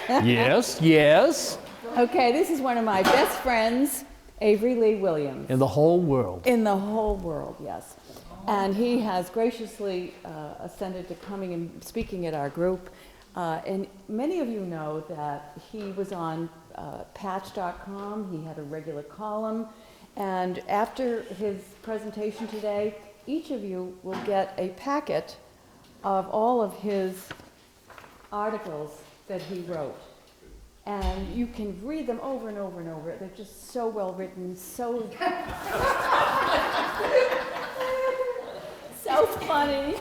Yes, yes. Okay, this is one of my best friends, Avery Lee Williams. In the whole world. In the whole world, yes. And he has graciously ascended to coming and speaking at our group. And many of you know that he was on Patch.com. He had a regular column. And after his presentation today, each of you will get a packet of all of his articles that he wrote. And you can read them over and over and over. They're just so well written, so so funny.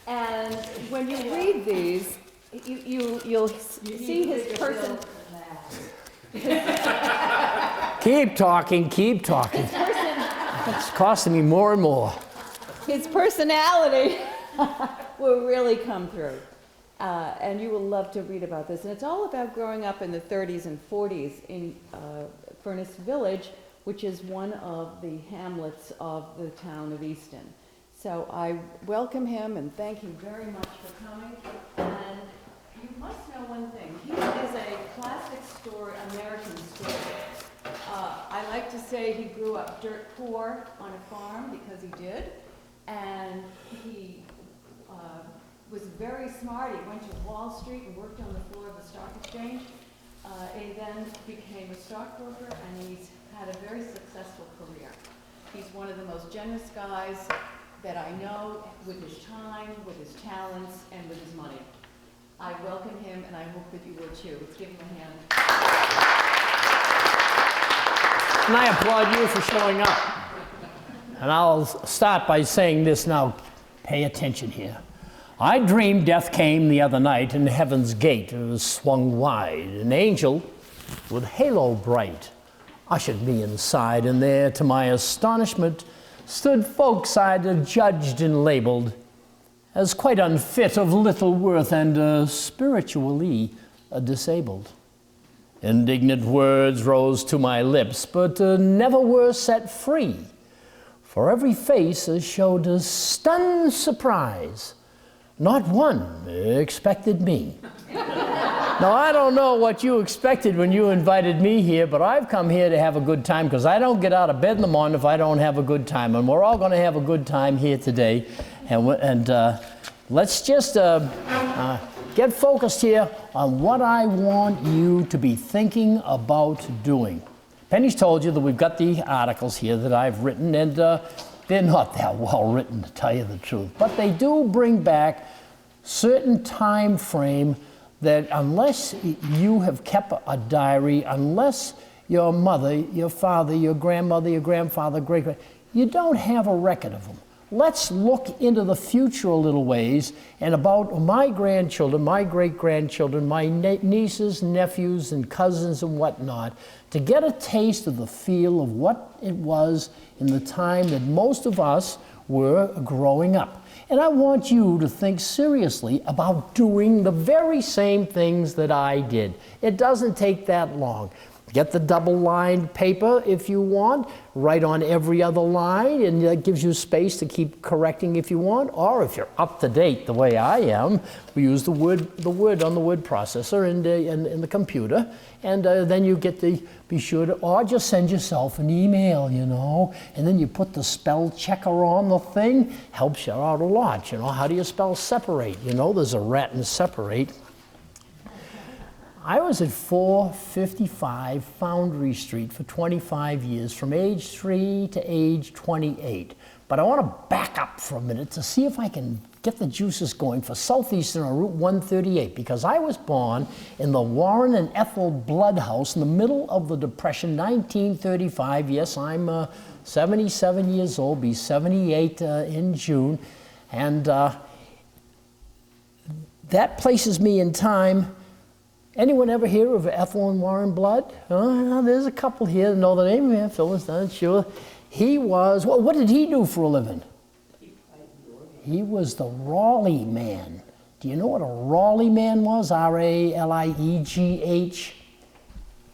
And when you read these, you'll see his person. Keep talking, keep talking. It's costing me more and more. His personality will really come through. And you will love to read about this. And it's all about growing up in the 30s and 40s in Furnace Village, which is one of the hamlets of the town of Easton. So I welcome him and thank you very much for coming. And you must know one thing. He is a classic story, American story. I like to say he grew up dirt poor on a farm, because he did. And he was very smart. He went to Wall Street and worked on the floor of the stock exchange. He then became a stockbroker, and he's had a very successful career. He's one of the most generous guys that I know, with his time, with his talents, and with his money. I welcome him, and I hope that you will too. Let's give him a hand. And I applaud you for showing up. And I'll start by saying this now. Pay attention here. I dreamed death came the other night, and heaven's gate was swung wide. An angel with halo bright ushered me inside, and there, to my astonishment, stood folks I'd adjudged and labeled as quite unfit, of little worth, and spiritually disabled. Indignant words rose to my lips, but never were set free, for every face showed a stunned surprise. Not one expected me. Now, I don't know what you expected when you invited me here, but I've come here to have a good time, because I don't get out of bed in the morning if I don't have a good time. And we're all going to have a good time here today. And let's just get focused here on what I want you to be thinking about doing. Penny's told you that we've got the articles here that I've written, and they're not that well written, to tell you the truth. But they do bring back certain time frame that, unless you have kept a diary, unless your mother, your father, your grandmother, your grandfather, great-grand, you don't have a record of them. Let's look into the future a little ways, and about my grandchildren, my great-grandchildren, my nieces, nephews, and cousins and whatnot, to get a taste of the feel of what it was in the time that most of us were growing up. And I want you to think seriously about doing the very same things that I did. It doesn't take that long. Get the double-lined paper if you want, write on every other line, and that gives you space to keep correcting if you want. Or if you're up to date the way I am, we use the word on the word processor in the computer, and then you get to be sure to, or just send yourself an email, you know, and then you put the spell checker on the thing. Helps you out a lot, you know. How do you spell separate? You know, there's a rat in separate. I was at 455 Foundry Street for 25 years, from age 3 to age 28. But I want to back up for a minute to see if I can get the juices going for Southeastern on Route 138, because I was born in the Warren and Ethel Blood House in the middle of the Depression, 1935. Yes, I'm 77 years old, be 78 in June. And that places me in time. Anyone ever hear of Ethel and Warren Blood? There's a couple here that know the name. Yeah, Phyllis done, sure. He was, well, what did he do for a living? He was the Raleigh man. Do you know what a Raleigh man was? R-A-L-I-E-G-H.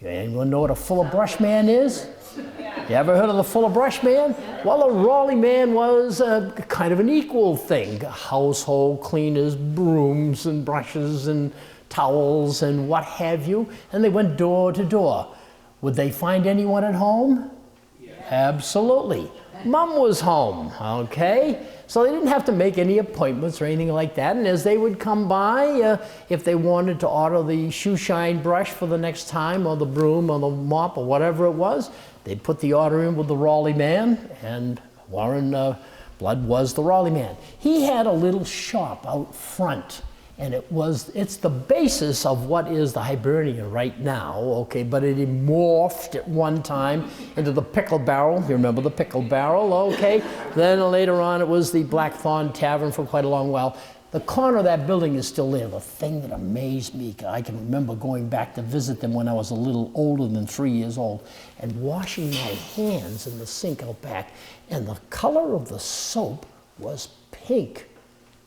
Anyone know what a full of brush man is? You ever heard of the full of brush man? Well, a Raleigh man was kind of an equal thing. Household cleaners, brooms and brushes and towels and what have you, and they went door to door. Would they find anyone at home? Yeah. Absolutely. Mom was home, okay? So they didn't have to make any appointments or anything like that, and as they would come by, if they wanted to order the shoe shine brush for the next time, or the broom, or the mop, or whatever it was, they'd put the order in with the Raleigh man, and Warren Blood was the Raleigh man. He had a little shop out front, and it's the basis of what is the Hibernian right now, okay, but it morphed at one time into the Pickle Barrel. You remember the Pickle Barrel, okay? Then later on it was the Black Fawn Tavern for quite a long while. The corner of that building is still there. The thing that amazed me, I can remember going back to visit them when I was a little older than 3 years old and washing my hands in the sink out back, and the color of the soap was pink,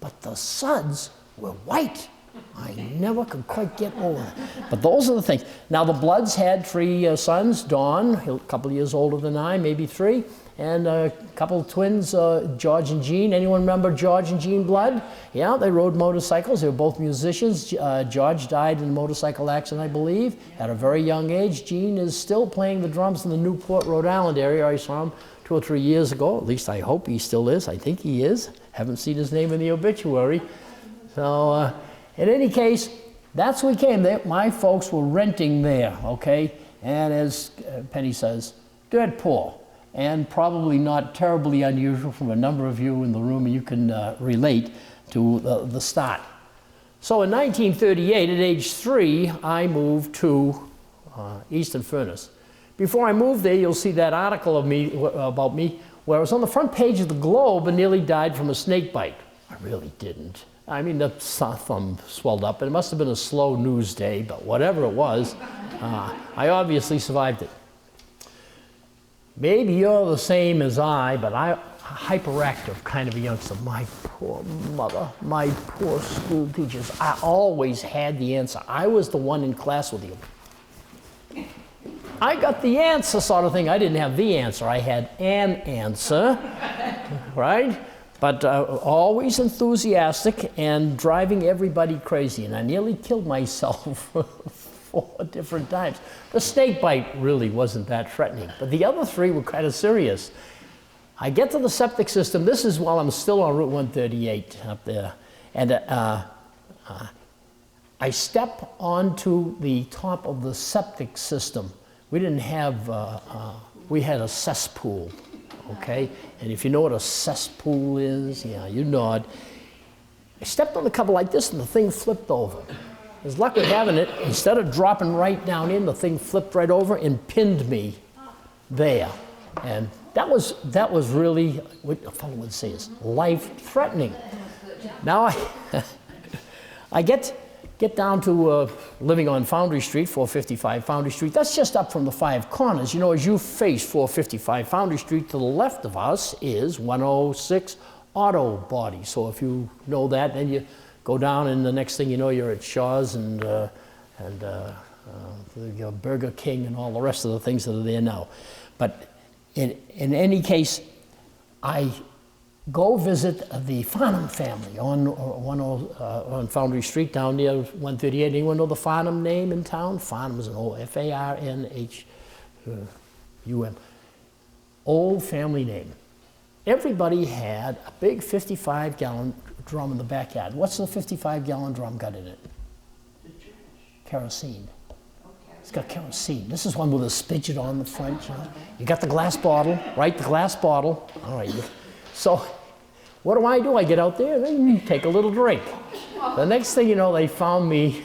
but the suds were white. I never could quite get over it. But those are the things. Now the Bloods had 3 sons, Don, a couple of years older than I, maybe 3, and a couple of twins, George and Jean. Anyone remember George and Jean Blood? Yeah, they rode motorcycles. They were both musicians. George died in a motorcycle accident, I believe, at a very young age. Jean is still playing the drums in the Newport, Rhode Island area. I saw him 2 or 3 years ago. At least I hope he still is. I think he is. Haven't seen his name in the obituary. So, in any case, that's we came there. My folks were renting there, okay? And as Penny says, dirt poor, and probably not terribly unusual from a number of you in the room, and you can relate to the start. So in 1938, at age 3, I moved to Easton Furnace. Before I moved there, you'll see that article of me, about me where I was on the front page of the Globe and nearly died from a snake bite. I really didn't. I mean, the thumb swelled up, and it must have been a slow news day, but whatever it was, I obviously survived it. Maybe you're the same as I, but I'm a hyperactive kind of a youngster. My poor mother, my poor school teachers, I always had the answer. I was the one in class with you. I got the answer sort of thing. I didn't have the answer. I had an answer, right? But always enthusiastic and driving everybody crazy. And I nearly killed myself 4 different times. The snake bite really wasn't that threatening, but the other 3 were kind of serious. I get to the septic system. This is while I'm still on Route 138 up there. And I step onto the top of the septic system. We didn't have, we had a cesspool, okay? And if you know what a cesspool is, yeah, you nod. I stepped on the cover like this and the thing flipped over. As luck with having it, instead of dropping right down in, the thing flipped right over and pinned me there. And that was really, what a fellow would say is life-threatening. Now I get down to living on Foundry Street, 455 Foundry Street. That's just up from the 5 corners. You know, as you face 455 Foundry Street, to the left of us is 106 Auto Body. So if you know that, then you go down, and the next thing you know, you're at Shaw's and the Burger King and all the rest of the things that are there now. But in any case, I go visit the Farnham family on Foundry Street down near 138. Anyone know the Farnham name in town? Farnham is an old F-A-R-N-H-U-M. Old family name. Everybody had a big 55-gallon drum in the backyard. What's the 55-gallon drum got in it? Kerosene. It's got kerosene. This is one with a spigot on the front. You know? You got the glass bottle, right? The glass bottle. All right. So what do? I get out there and take a little drink. The next thing you know, they found me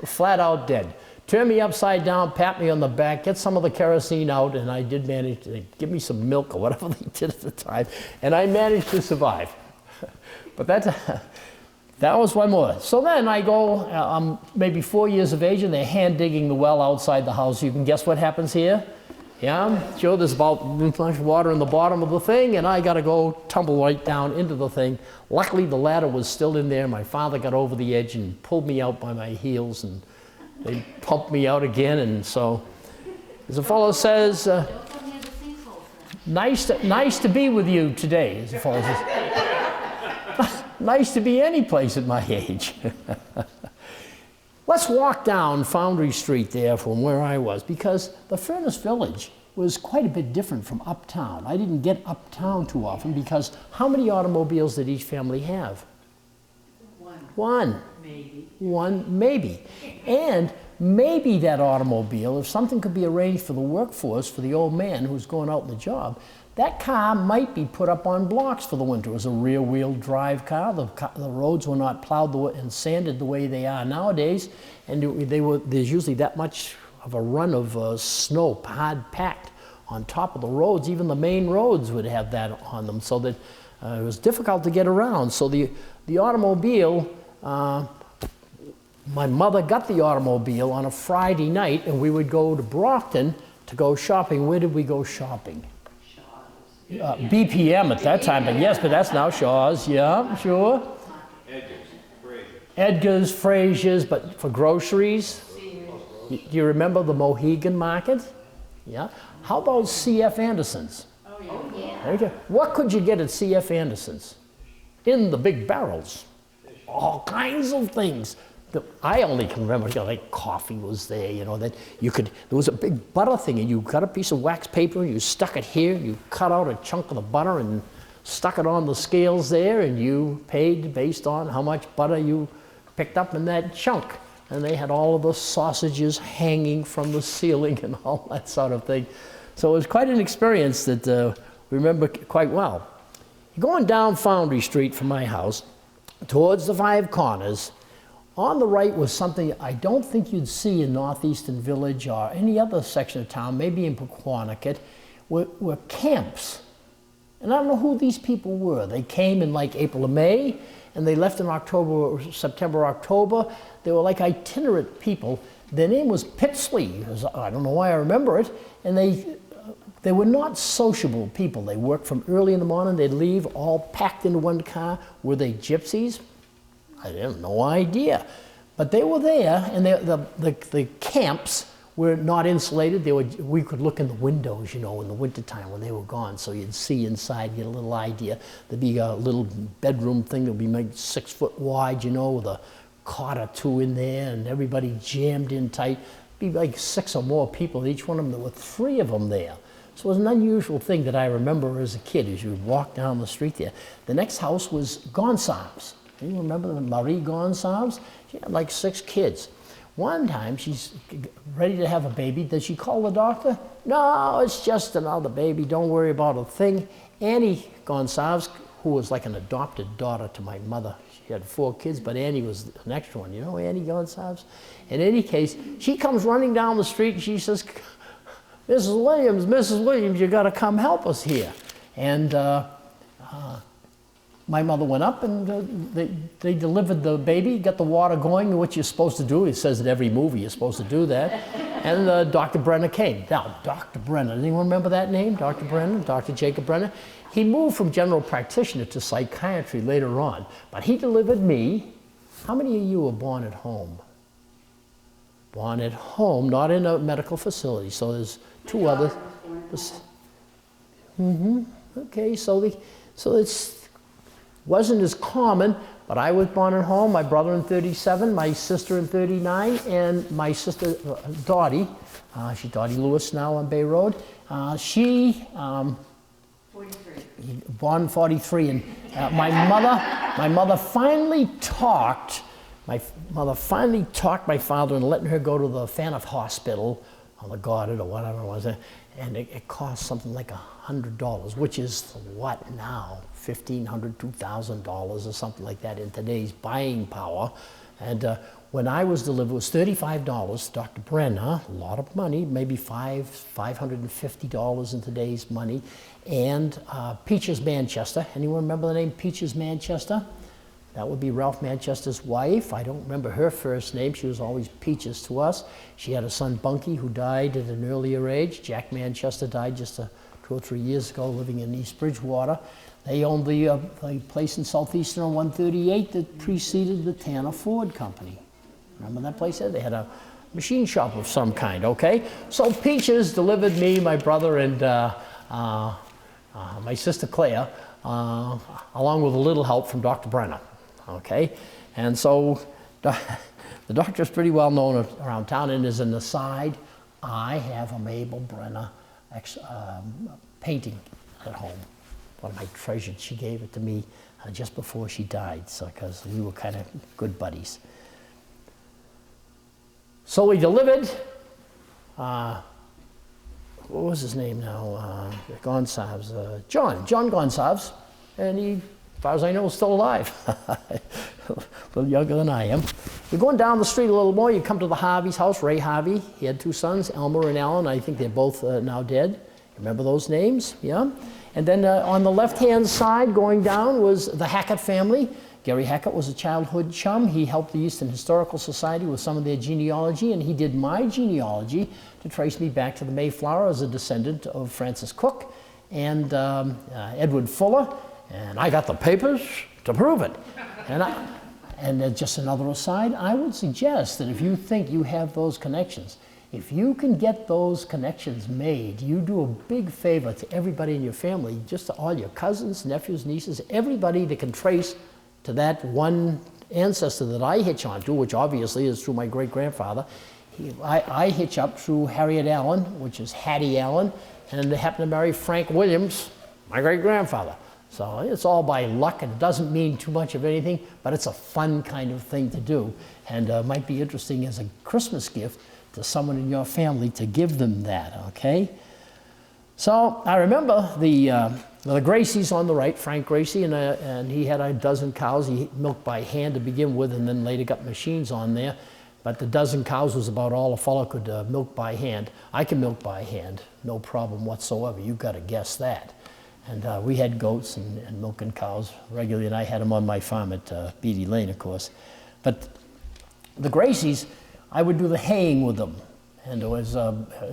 flat out dead. Turn me upside down, pat me on the back, get some of the kerosene out, and I did manage to give me some milk or whatever they did at the time, and I managed to survive. But that was one more. So then I go, I'm maybe 4 years of age, and they're hand digging the well outside the house. You can guess what happens here? Yeah, sure, there's about this much water in the bottom of the thing, and I got to go tumble right down into the thing. Luckily, the ladder was still in there. My father got over the edge and pulled me out by my heels, and they pumped me out again. And so, as a fellow says, nice to be with you today, as a fellow says. Nice to be any place at my age. Let's walk down Foundry Street there from where I was, because the Furnace Village was quite a bit different from uptown. I didn't get uptown too often because how many automobiles did each family have? One. Maybe. One, maybe. And maybe that automobile, if something could be arranged for the workforce, for the old man who's going out in the job, that car might be put up on blocks for the winter. It was a rear-wheel drive car. The roads were not plowed and sanded the way they are nowadays, and there's usually that much of a run of snow, hard packed on top of the roads. Even the main roads would have that on them, so that it was difficult to get around. So the automobile, my mother got the automobile on a Friday night, and we would go to Brockton to go shopping. Where did we go shopping? BPM at that time, but yes, but that's now Shaw's, yeah, sure. Edgar's, Frazier's, but for groceries? Do you remember the Mohegan Market? Yeah. How about C.F. Anderson's? Oh, yeah. Okay. What could you get at C.F. Anderson's? In the big barrels. All kinds of things. I only can remember, like coffee was there, that there was a big butter thing, and you got a piece of wax paper, and you stuck it here, you cut out a chunk of the butter and stuck it on the scales there, and you paid based on how much butter you picked up in that chunk. And they had all of the sausages hanging from the ceiling and all that sort of thing. So it was quite an experience that we remember quite well. Going down Foundry Street from my house, towards the Five Corners, on the right was something I don't think you'd see in Northeastern Village or any other section of town, maybe in Pequannock, were camps. And I don't know who these people were. They came in like April or May, and they left in October, September, October. They were like itinerant people. Their name was Pitsley. I don't know why I remember it. And they were not sociable people. They worked from early in the morning. They'd leave all packed into one car. Were they gypsies? I have no idea. But they were there, and the camps were not insulated. We could look in the windows, in the wintertime when they were gone, so you'd see inside, get a little idea. There'd be a little bedroom thing that would be maybe 6 foot wide, with a cot or two in there, and everybody jammed in tight. It'd be like 6 or more people at each one of them. There were 3 of them there. So it was an unusual thing that I remember as a kid, as you would walk down the street there. The next house was Gonsalves. You remember Marie Gonsalves? She had like 6 kids. One time, she's ready to have a baby. Does she call the doctor? No, it's just another baby. Don't worry about a thing. Annie Gonsalves, who was like an adopted daughter to my mother. She had 4 kids, but Annie was the next one. You know Annie Gonsalves? In any case, she comes running down the street and she says, Mrs. Williams, you got to come help us here. And my mother went up and they delivered the baby, got the water going, what you're supposed to do. It says in every movie you're supposed to do that. And Dr. Brenner came. Now, Dr. Brenner, does anyone remember that name? Dr. Brenner, Dr. Jacob Brenner. He moved from general practitioner to psychiatry later on, but he delivered me. How many of you were born at home? Born at home, not in a medical facility. So there's 2 others. Okay, so it's wasn't as common, but I was born at home. My brother in 37, my sister in 39, and my sister Dottie. She's Dottie Lewis now on Bay Road. She 43. Born 43, and my mother finally talked. My mother finally talked my father and letting her go to the Faniff Hospital on the Goddard or whatever it was, and it cost something like $100, which is what now? $1,500, $2,000 or something like that in today's buying power. And when I was delivered, it was $35. Dr. Brenner, a lot of money, maybe $550 in today's money. And Peaches Manchester. Anyone remember the name Peaches Manchester? That would be Ralph Manchester's wife. I don't remember her first name. She was always Peaches to us. She had a son, Bunky, who died at an earlier age. Jack Manchester died just 2 or 3 years ago, living in East Bridgewater. They owned the place in Southeastern on 138 that preceded the Tanner Ford Company. Remember that place there? They had a machine shop of some kind, okay? So Peaches delivered me, my brother, and my sister Claire, along with a little help from Dr. Brenner, okay? And so The doctor's pretty well known around town, and as an aside, I have a Mabel Brenner painting at home. One of my treasures. She gave it to me just before she died, so because we were kind of good buddies. So we delivered, what was his name now? Gonsalves, John Gonsalves, and he, as far as I know, is still alive. A little younger than I am. You're going down the street a little more, you come to the Harvey's house, Ray Harvey. He had two sons, Elmer and Alan. I think they're both now dead. Remember those names? Yeah. And then on the left-hand side going down was the Hackett family. Gary Hackett was a childhood chum. He helped the Easton Historical Society with some of their genealogy, and he did my genealogy to trace me back to the Mayflower as a descendant of Francis Cook and Edward Fuller, and I got the papers to prove it. And just another aside, I would suggest that if you think you have those connections, if you can get those connections made, you do a big favor to everybody in your family, just to all your cousins, nephews, nieces, everybody that can trace to that one ancestor that I hitch onto, which obviously is through my great-grandfather. I hitch up through Harriet Allen, which is Hattie Allen, and they happen to marry Frank Williams, my great-grandfather. So it's all by luck, and it doesn't mean too much of anything, but it's a fun kind of thing to do, and might be interesting as a Christmas gift to someone in your family to give them that, okay? So I remember the Gracies on the right, Frank Gracie, and he had a dozen cows. He milked by hand to begin with, and then later got machines on there. But the dozen cows was about all a fellow could milk by hand. I can milk by hand, no problem whatsoever. You've got to guess that. And we had goats and milking cows regularly, and I had them on my farm at Beatty Lane, of course. But the Gracies, I would do the haying with them. And there was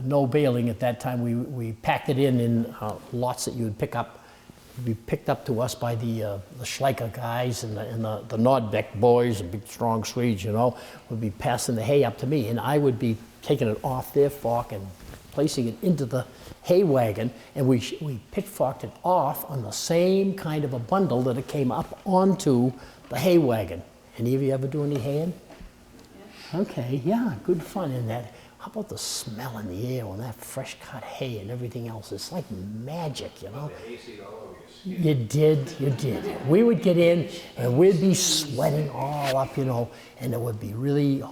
no baling at that time. We packed it in lots that you would pick up. It'd be picked up to us by the Schleicher guys and the Nordbeck boys, the big strong Swedes, you know, would be passing the hay up to me. And I would be taking it off their fork and placing it into the hay wagon. And we pitchforked it off on the same kind of a bundle that it came up onto the hay wagon. Any of you ever do any haying? Yeah. Okay, yeah, good fun in that. How about the smell in the air when that fresh cut hay and everything else? It's like magic, you know? You did. We would get in and we'd be sweating all up, you know, and it would be really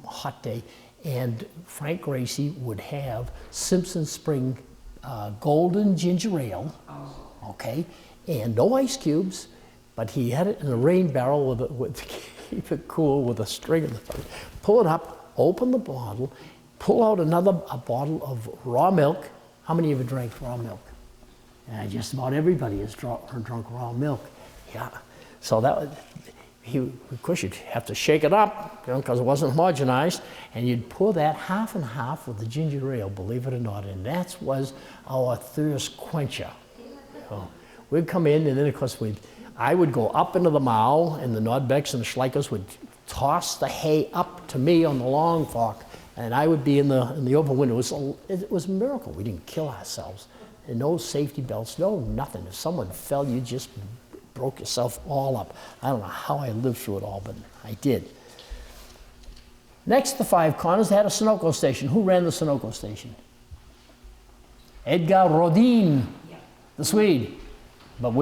hot day. And Frank Gracie would have Simpson Spring golden ginger ale, okay, and no ice cubes, but he had it in a rain barrel to keep it cool with a string in the front. Pull it up, open the bottle, pull out a bottle of raw milk. How many of you drank raw milk? Just about everybody has drunk raw milk. Yeah. So that was, of course, you'd have to shake it up, you know, because it wasn't homogenized, and you'd pour that half and half with the ginger ale, believe it or not, and that was our thirst quencher. So we'd come in, and then of course I would go up into the mow, and the Nordbecks and the Schleichers would toss the hay up to me on the long fork, and I would be in the open window. It was a miracle. We didn't kill ourselves. And no safety belts, no nothing. If someone fell, you just broke yourself all up. I don't know how I lived through it all, but I did. Next to Five Corners, they had a Sunoco Station. Who ran the Sunoco Station? Edgar Rodin, the Swede. But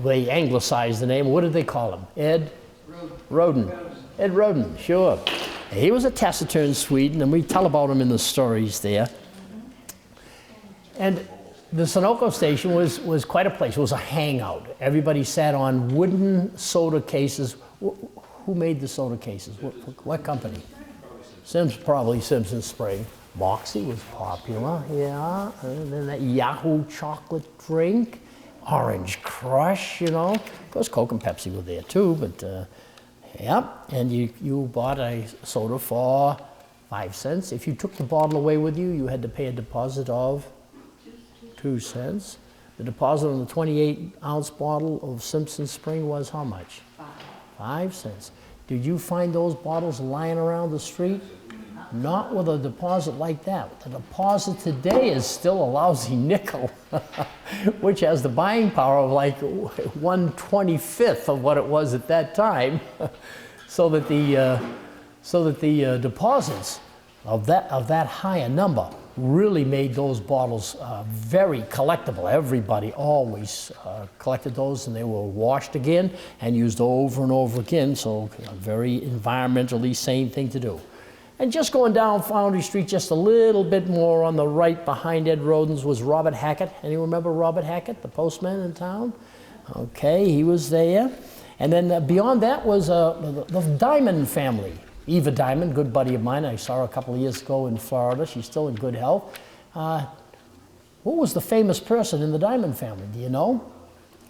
they anglicized the name. What did they call him? Ed? Rodin. Ed Rodin, sure. He was a taciturn Swede, and we tell about him in the stories there. And the Sunoco Station was quite a place. It was a hangout. Everybody sat on wooden soda cases. Who made the soda cases? What company? Probably Simpson Spring. Moxie was popular, yeah. And then that Yahoo chocolate drink. Orange Crush, you know. Of course, Coke and Pepsi were there too, but yeah. And you bought a soda for 5 cents. If you took the bottle away with you, you had to pay a deposit of 2 cents. The deposit on the 28-ounce bottle of Simpson Spring was how much? 5 cents. Did you find those bottles lying around the street? Not with a deposit like that. The deposit today is still a lousy nickel, which has the buying power of like 1/25 of what it was at that time. So that So that the deposits of that higher number really made those bottles very collectible. Everybody always collected those, and they were washed again and used over and over again, so a very environmentally sane thing to do. And just going down Foundry Street just a little bit more on the right behind Ed Roden's was Robert Hackett. Anyone remember Robert Hackett, the postman in town? Okay, he was there. And then beyond that was the Diamond family. Eva Diamond, good buddy of mine, I saw her a couple of years ago in Florida. She's still in good health. Who was the famous person in the Diamond family? Do you know?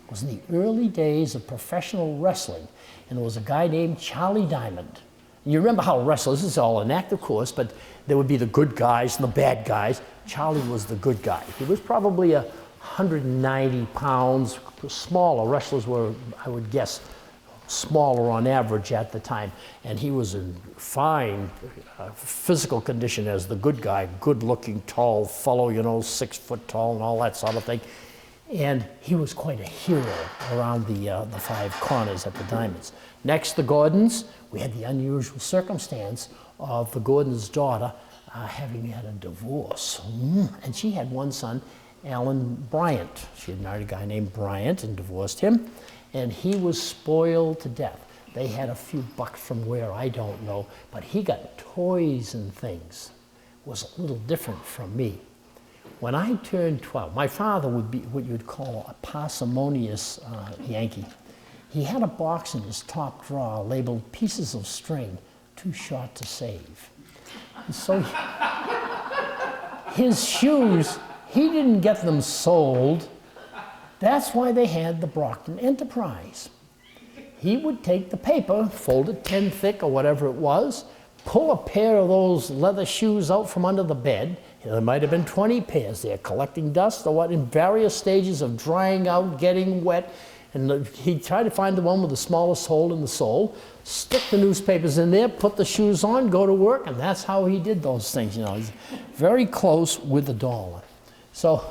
It was in the early days of professional wrestling. And there was a guy named Charlie Diamond. And you remember how wrestlers, this is all an act, of course, but there would be the good guys and the bad guys. Charlie was the good guy. He was probably 190 pounds. Smaller wrestlers were, I would guess, smaller on average at the time, and he was in fine physical condition as the good guy, good-looking, tall fellow, you know, 6 foot tall and all that sort of thing. And he was quite a hero around the five corners at the Diamonds. Next, the Gordons, we had the unusual circumstance of the Gordons' daughter having had a divorce, and she had one son, Alan Bryant. She had married a guy named Bryant and divorced him. And he was spoiled to death. They had a few bucks from where, I don't know, but he got toys and things. It was a little different from me. When I turned 12, my father would be what you'd call a parsimonious Yankee. He had a box in his top drawer labeled pieces of string, too short to save. And so his shoes, he didn't get them sold. That's why they had the Brockton Enterprise. He would take the paper, fold it 10 thick or whatever it was, pull a pair of those leather shoes out from under the bed. There might have been 20 pairs there, collecting dust or what, in various stages of drying out, getting wet. And he'd try to find the one with the smallest hole in the sole, stick the newspapers in there, put the shoes on, go to work, and that's how he did those things. You know, he's very close with the dollar. So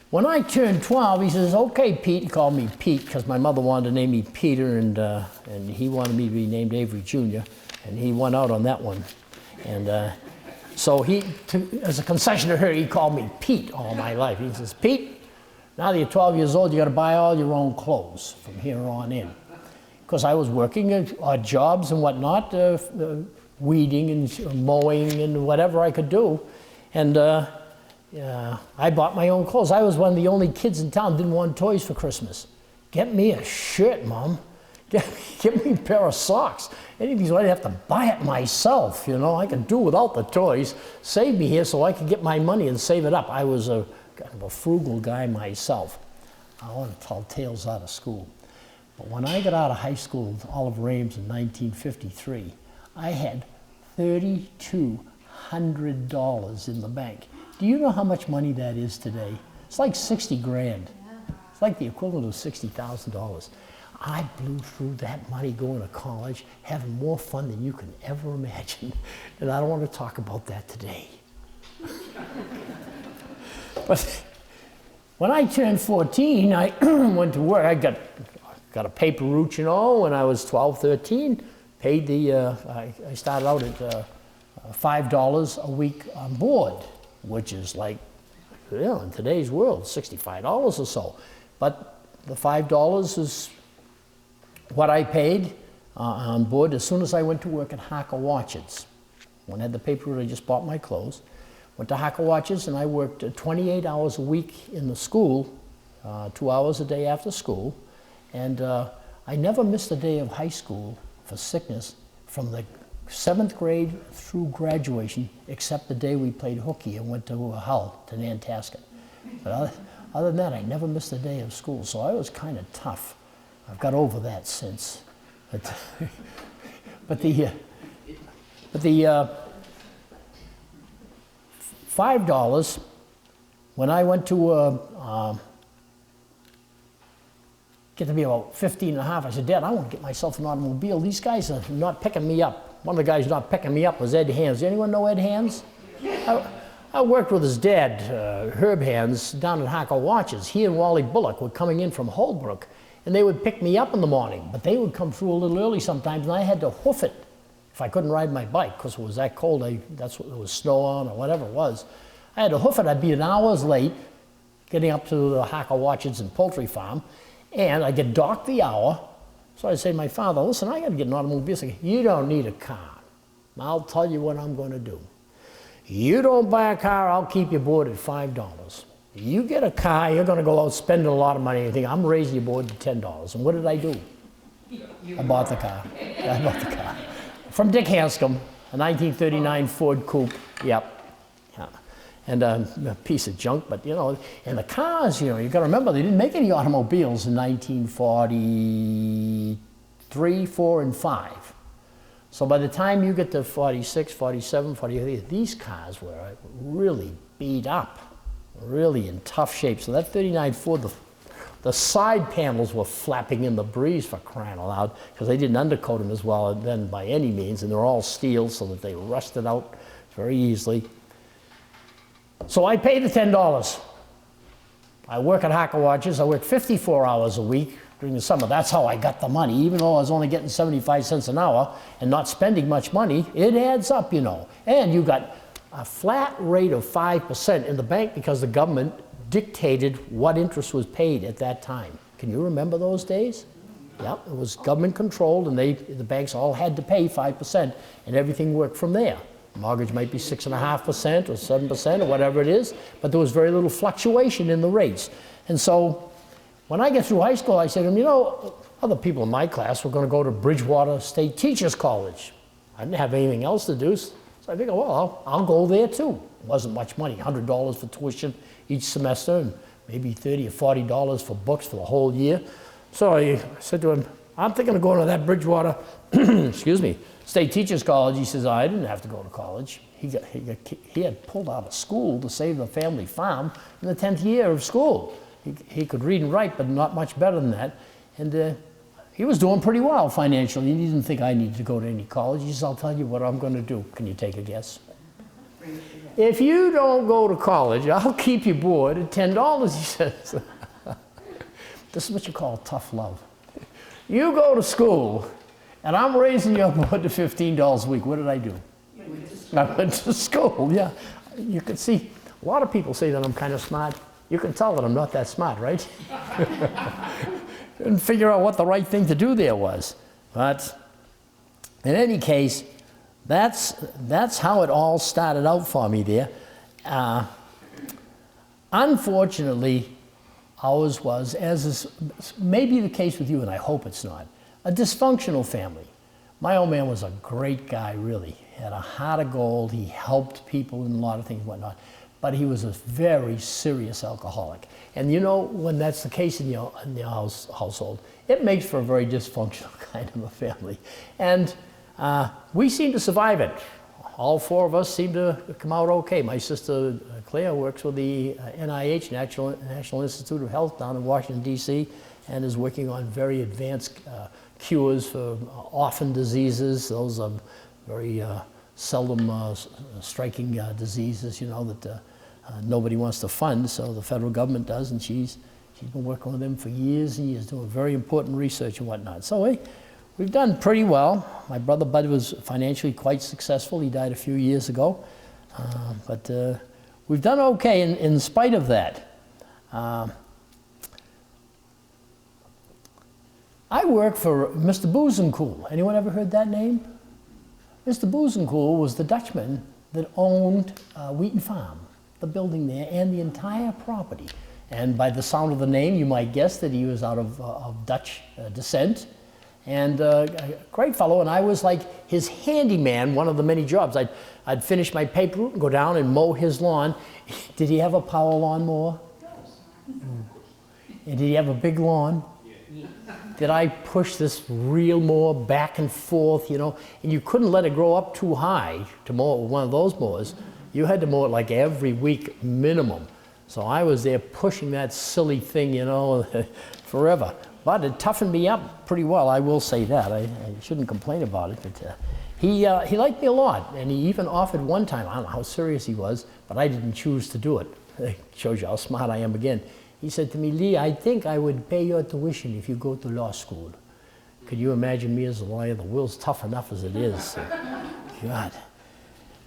when I turned 12, he says, "Okay, Pete." He called me Pete because my mother wanted to name me Peter, and he wanted me to be named Avery Jr., and he went out on that one. And so as a concession to her, he called me Pete all my life. He says, "Pete, now that you're 12 years old, you got to buy all your own clothes from here on in." Because I was working at odd jobs and whatnot, weeding and mowing and whatever I could do. And I bought my own clothes. I was one of the only kids in town that didn't want toys for Christmas. "Get me a shirt, Mom. Get me a pair of socks." Anything, so I'd have to buy it myself, you know. I could do without the toys. Save me here so I could get my money and save it up. I was kind of a frugal guy myself. I want to tell tales out of school. But when I got out of high school, Oliver Ames in 1953, I had $3,200 in the bank. Do you know how much money that is today? It's like 60 grand. It's like the equivalent of $60,000. I blew through that money going to college, having more fun than you can ever imagine. And I don't want to talk about that today. But when I turned 14, I went to work. I got a paper route, you know, when I was 12, 13. Paid I started out at $5 a week on board, which is like, you know, in today's world, $65 or so. But the $5 is what I paid on board as soon as I went to work at Hackett Watches. When I had the paper route, I just bought my clothes. Went to Hackett Watches, and I worked 28 hours a week in the school, 2 hours a day after school. And I never missed a day of high school for sickness from the 7th grade through graduation, except the day we played hooky and went to Hull, to Nantasket. But other than that, I never missed a day of school, so I was kind of tough. I've got over that since. But the $5, when I went to get to be about 15 and a half, I said, "Dad, I want to get myself an automobile. These guys are not picking me up." One of the guys not picking me up was Ed Hands. Anyone know Ed Hands? I worked with his dad, Herb Hands, down at Hackett Watches. He and Wally Bullock were coming in from Holbrook, and they would pick me up in the morning, but they would come through a little early sometimes, and I had to hoof it if I couldn't ride my bike because it was that cold. That's what there was snow on or whatever it was. I had to hoof it. I'd be an hour's late getting up to the Hackett and Poultry Farm, and I'd get docked the hour. So I'd say to my father, listen, I got to get an automobile. He said, you don't need a car. I'll tell you what I'm going to do. You don't buy a car, I'll keep you board at $5. You get a car, you're going to go out spending a lot of money. You think, I'm raising your board to $10. And what did I do? I bought the car. I bought the car. From Dick Hanscom, a 1939 Ford Coupe. Yep. Yeah. And a piece of junk, but you know, and the cars, you know, you got to remember, they didn't make any automobiles in 1943, 4, and 5. So by the time you get to 46, 47, 48, these cars were really beat up, really in tough shape. So that 39 Ford, the side panels were flapping in the breeze, for crying out loud, because they didn't undercoat them as well then by any means, and they're all steel so that they rusted out very easily. So I paid the $10. I work at Hackett. I work 54 hours a week during the summer. That's how I got the money. Even though I was only getting 75 cents an hour and not spending much money, it adds up, you know. And you got a flat rate of 5% in the bank because the government dictated what interest was paid at that time. Can you remember those days? Yeah, it was government controlled, and the banks all had to pay 5%, and everything worked from there. Mortgage might be 6.5% or 7% or whatever it is, but there was very little fluctuation in the rates. And so when I get through high school, I said to them, you know, other people in my class were going to go to Bridgewater State Teachers College. I didn't have anything else to do, so I figured, well, I'll go there too. It wasn't much money, $100 for tuition each semester, and maybe $30 or $40 for books for the whole year. So I said to him, I'm thinking of going to that Bridgewater, excuse me, State Teachers College. He says, I didn't have to go to college. He had pulled out of school to save the family farm in the 10th year of school. He could read and write, but not much better than that. And he was doing pretty well financially. He didn't think I needed to go to any college. He says, I'll tell you what I'm going to do. Can you take a guess? If you don't go to college, I'll keep you board at $10, he says. This is what you call tough love. You go to school, and I'm raising you up to $15 a week. What did I do? I went to school, yeah. You can see, a lot of people say that I'm kind of smart. You can tell that I'm not that smart, right? Couldn't figure out what the right thing to do there was. But in any case, that's how it all started out for me there. Unfortunately, ours was, as is maybe the case with you, and I hope it's not, a dysfunctional family. My old man was a great guy, really. He had a heart of gold. He helped people in a lot of things and whatnot. But he was a very serious alcoholic. And you know, when that's the case in your household, it makes for a very dysfunctional kind of a family. And we seem to survive it. All four of us seem to come out okay. My sister Claire works with the NIH, National Institute of Health, down in Washington, D.C., and is working on very advanced cures for orphan diseases. Those are very seldom striking diseases, you know, that nobody wants to fund, so the federal government does, and she's been working with them for years and years, doing very important research and whatnot. So we've done pretty well. My brother Bud was financially quite successful. He died a few years ago, but we've done okay in spite of that. I work for Mr. Boozenkool. Anyone ever heard that name? Mr. Boozenkool was the Dutchman that owned Wheaton Farm, the building there, and the entire property. And by the sound of the name, you might guess that he was out of Dutch descent. And a great fellow, and I was like his handyman, one of the many jobs. I'd finish my paper route and go down and mow his lawn. Did he have a power lawnmower? And did he have a big lawn? Did I push this reel mower back and forth, you know? And you couldn't let it grow up too high to mow it with one of those mowers. You had to mow it like every week minimum. So I was there pushing that silly thing, you know, forever. But it toughened me up pretty well, I will say that. I shouldn't complain about it, but he liked me a lot. And he even offered one time, I don't know how serious he was, but I didn't choose to do it. It shows you how smart I am again. He said to me, Lee, I think I would pay your tuition if you go to law school. Could you imagine me as a lawyer? The world's tough enough as it is. So, God.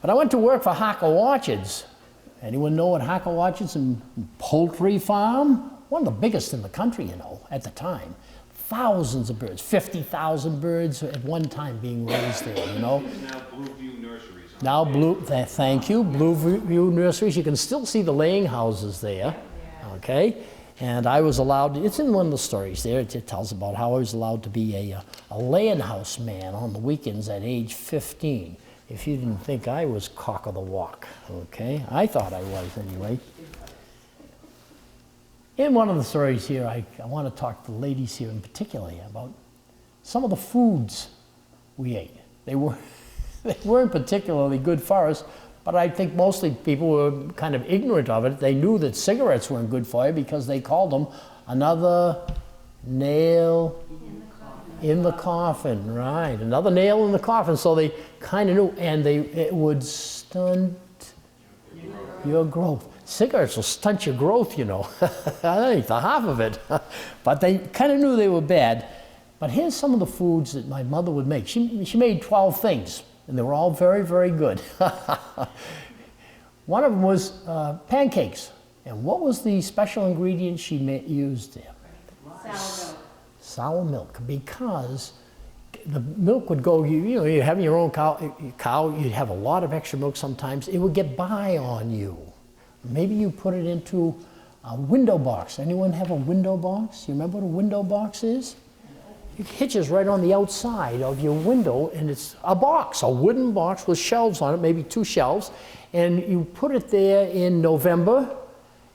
But I went to work for Hackett Orchards. Anyone know what Hackett Orchards and poultry farm? One of the biggest in the country, you know, at the time. Thousands of birds, 50,000 birds at one time being raised there, you know. Now Blueview Nurseries. Now thank you, Blueview Nurseries. You can still see the laying houses there, okay? And I was allowed, it's in one of the stories there, it tells about how I was allowed to be a laying house man on the weekends at age 15. If you didn't think I was cock of the walk, okay? I thought I was anyway. In one of the stories here, I want to talk to the ladies here in particular about some of the foods we ate. They weren't particularly good for us, but I think mostly people were kind of ignorant of it. They knew that cigarettes weren't good for you because they called them another nail in the coffin, right? Another nail in the coffin. So they kind of knew, and it would stunt your growth. Cigarettes will stunt your growth, you know. I think the half of it. But they kind of knew they were bad. But here's some of the foods that my mother would make. She made 12 things, and they were all very, very good. One of them was pancakes. And what was the special ingredient she used there? Sour milk. Sour milk, because the milk would go, you know, you're having your own cow, you'd have a lot of extra milk sometimes. It would get by on you. Maybe you put it into a window box. Anyone have a window box? You remember what a window box is? It hitches right on the outside of your window, and it's a box, a wooden box with shelves on it, maybe 2 shelves, and you put it there in November,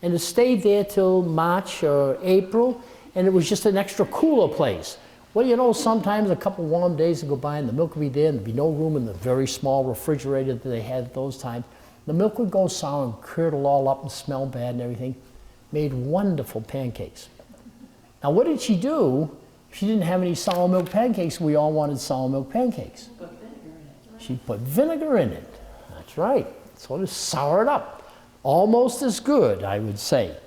and it stayed there till March or April, and it was just an extra cooler place. Well, you know, sometimes a couple warm days would go by and the milk would be there and there'd be no room in the very small refrigerator that they had at those times. The milk would go sour and curdle all up and smell bad and everything. Made wonderful pancakes. Now, what did she do? She didn't have any sour milk pancakes. We all wanted sour milk pancakes. Put vinegar in it. She put vinegar in it. That's right. Sort of sour it up. Almost as good, I would say.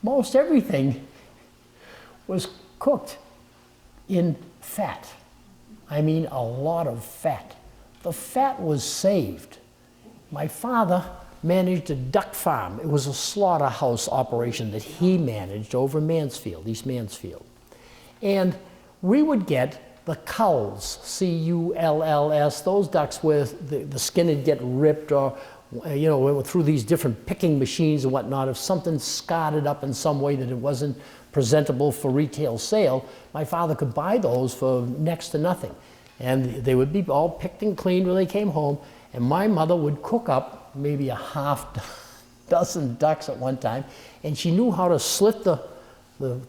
Most everything was cooked in fat. I mean, a lot of fat. The fat was saved. My father managed a duck farm. It was a slaughterhouse operation that he managed over Mansfield, East Mansfield. And we would get the culls, C-U-L-L-S, those ducks where the skin would get ripped, or, you know, went through these different picking machines and whatnot. If something scarred it up in some way that it wasn't presentable for retail sale, my father could buy those for next to nothing. And they would be all picked and cleaned when they came home. And my mother would cook up maybe a half dozen ducks at one time, and she knew how to slit the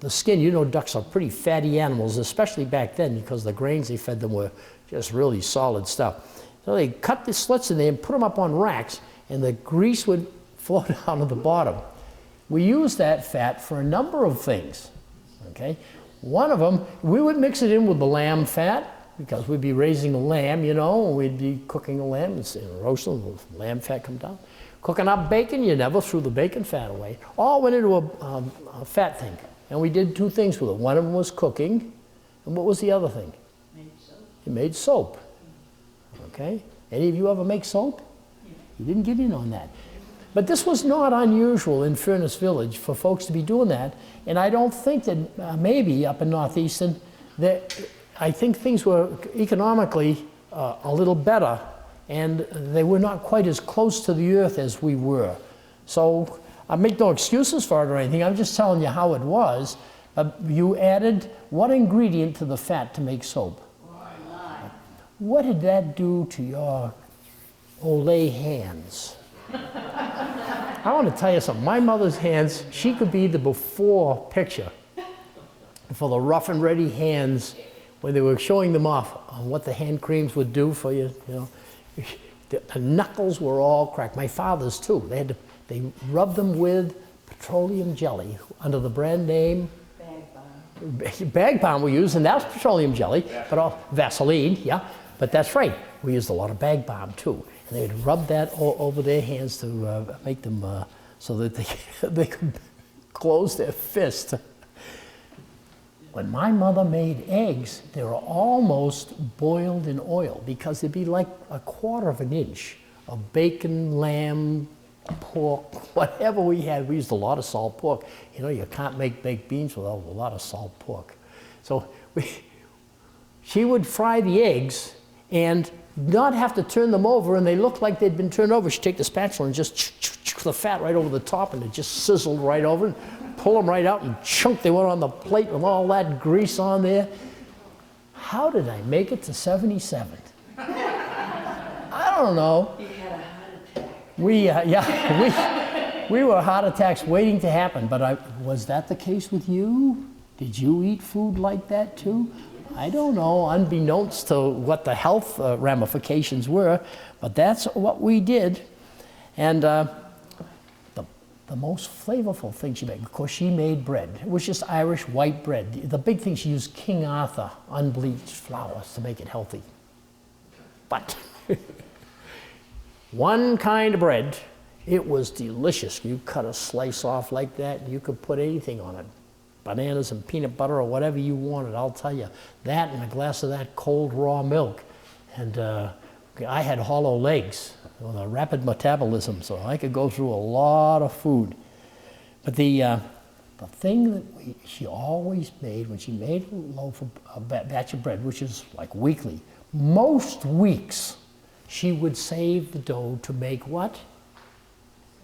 skin. You know, ducks are pretty fatty animals, especially back then, because the grains they fed them were just really solid stuff. So they cut the slits in there and put them up on racks, and the grease would flow down to the bottom. We used that fat for a number of things, okay? One of them, we would mix it in with the lamb fat, because we'd be raising a lamb, you know, and we'd be cooking a lamb and roasting, the lamb fat come down. Cooking up bacon, you never threw the bacon fat away. All went into a fat thing. And we did 2 things with it. One of them was cooking, and what was the other thing? Made soap. You made soap. Okay? Any of you ever make soap? You didn't get in on that. But this was not unusual in Furnace Village for folks to be doing that. And I don't think that maybe up in Northeastern, that I think things were economically a little better, and they were not quite as close to the earth as we were. So I make no excuses for it or anything. I'm just telling you how it was. You added what ingredient to the fat to make soap? Lime. What did that do to your Olay hands? I want to tell you something. My mother's hands, she could be the before picture for the rough and ready hands when they were showing them off on what the hand creams would do for you. You know, the knuckles were all cracked. My father's too. They rubbed them with petroleum jelly under the brand name. Bag balm. Bag balm we use, and that's petroleum jelly, but all Vaseline, yeah. But that's right. We used a lot of bag balm too, and they'd rub that all over their hands to make them so that they could close their fist. When my mother made eggs, they were almost boiled in oil because it'd be like a quarter of an inch of bacon, lamb, pork, whatever we had. We used a lot of salt pork. You know, you can't make baked beans without a lot of salt pork. So she would fry the eggs and not have to turn them over, and they looked like they'd been turned over. She'd take the spatula and just the fat right over the top, and it just sizzled right over, and pull them right out, and chunk, they went on the plate with all that grease on there. How did I make it to 77? I don't know. You had a heart attack. We were heart attacks waiting to happen, but was that the case with you? Did you eat food like that too? I don't know, unbeknownst to what the health ramifications were, but that's what we did. And the most flavorful thing she made, of course, she made bread. It was just Irish white bread. The big thing, she used King Arthur unbleached flour to make it healthy. But one kind of bread, it was delicious. You cut a slice off like that, and you could put anything on it. Bananas and peanut butter or whatever you wanted, I'll tell you. That and a glass of that cold raw milk. And I had hollow legs with a rapid metabolism, so I could go through a lot of food. But the thing that she always made, when she made a batch of bread, which is like weekly, most weeks she would save the dough to make what?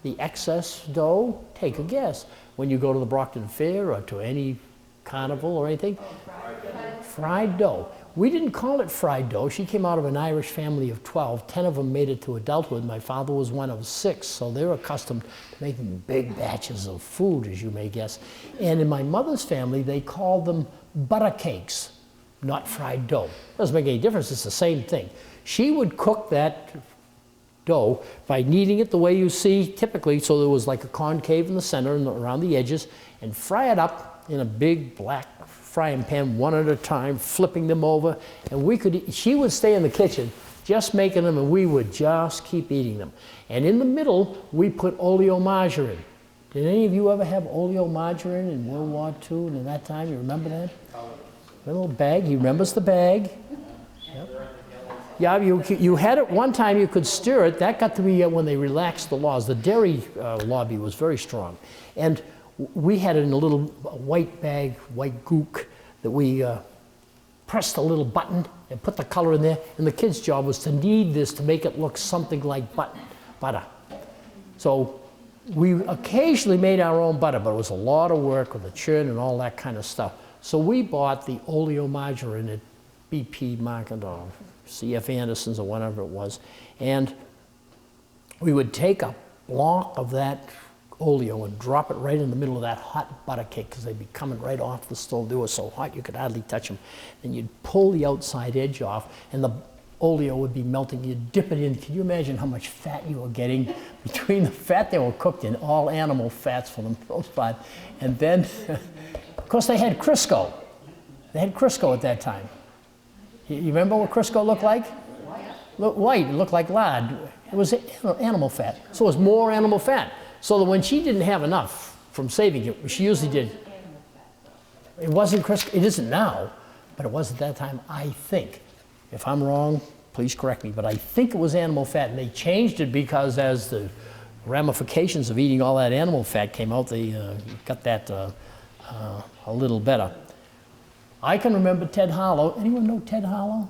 The excess dough? Take a guess. When you go to the Brockton Fair or to any carnival or anything? Fried dough. We didn't call it fried dough. She came out of an Irish family of 12. 10 of them made it to adulthood. My father was one of 6, so they're accustomed to making big batches of food, as you may guess. And in my mother's family, they called them butter cakes, not fried dough. Doesn't make any difference, it's the same thing. She would cook that dough by kneading it the way you see typically, so there was like a concave in the center and around the edges, and fry it up in a big black frying pan one at a time, flipping them over, and she would stay in the kitchen just making them, and we would just keep eating them. And in the middle, we put oleomargarine. Did any of you ever have oleomargarine in World War II and in that time? You remember that? A little bag, he remembers the bag. Yep. Yeah, you had it one time, you could stir it. That got to be when they relaxed the laws. The dairy lobby was very strong. And we had it in a little white bag, white gook, that we pressed a little button and put the color in there. And the kids' job was to knead this to make it look something like butter. So we occasionally made our own butter, but it was a lot of work with the churn and all that kind of stuff. So we bought the oleomargarine at BP Market or C.F. Anderson's or whatever it was. And we would take a block of that oleo and drop it right in the middle of that hot butter cake, because they'd be coming right off the stove. They were so hot you could hardly touch them. Then you'd pull the outside edge off, and the oleo would be melting. You'd dip it in. Can you imagine how much fat you were getting between the fat? They were cooked in all animal fats for the most part. And then, of course, they had Crisco. They had Crisco at that time. You remember what Crisco looked like? White. It looked like lard. It was animal fat. So it was more animal fat. So that when she didn't have enough from saving it, she usually did. It wasn't Crisco. It isn't now, but it was at that time, I think. If I'm wrong, please correct me, but I think it was animal fat, and they changed it because as the ramifications of eating all that animal fat came out, they got that a little better. I can remember Ted Harlow. Anyone know Ted Harlow?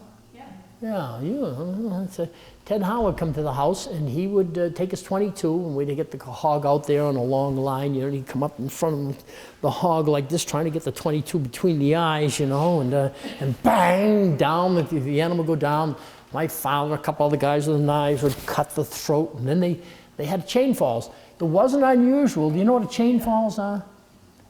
Yeah, Ted Harlow would come to the house, and he would take his 22, and we'd get the hog out there on a long line, and he'd come up in front of the hog like this, trying to get the 22 between the eyes, and bang, down, the animal would go down. My father, a couple other guys with knives would cut the throat, and then they had chain falls. It wasn't unusual. Do you know what a chain falls are?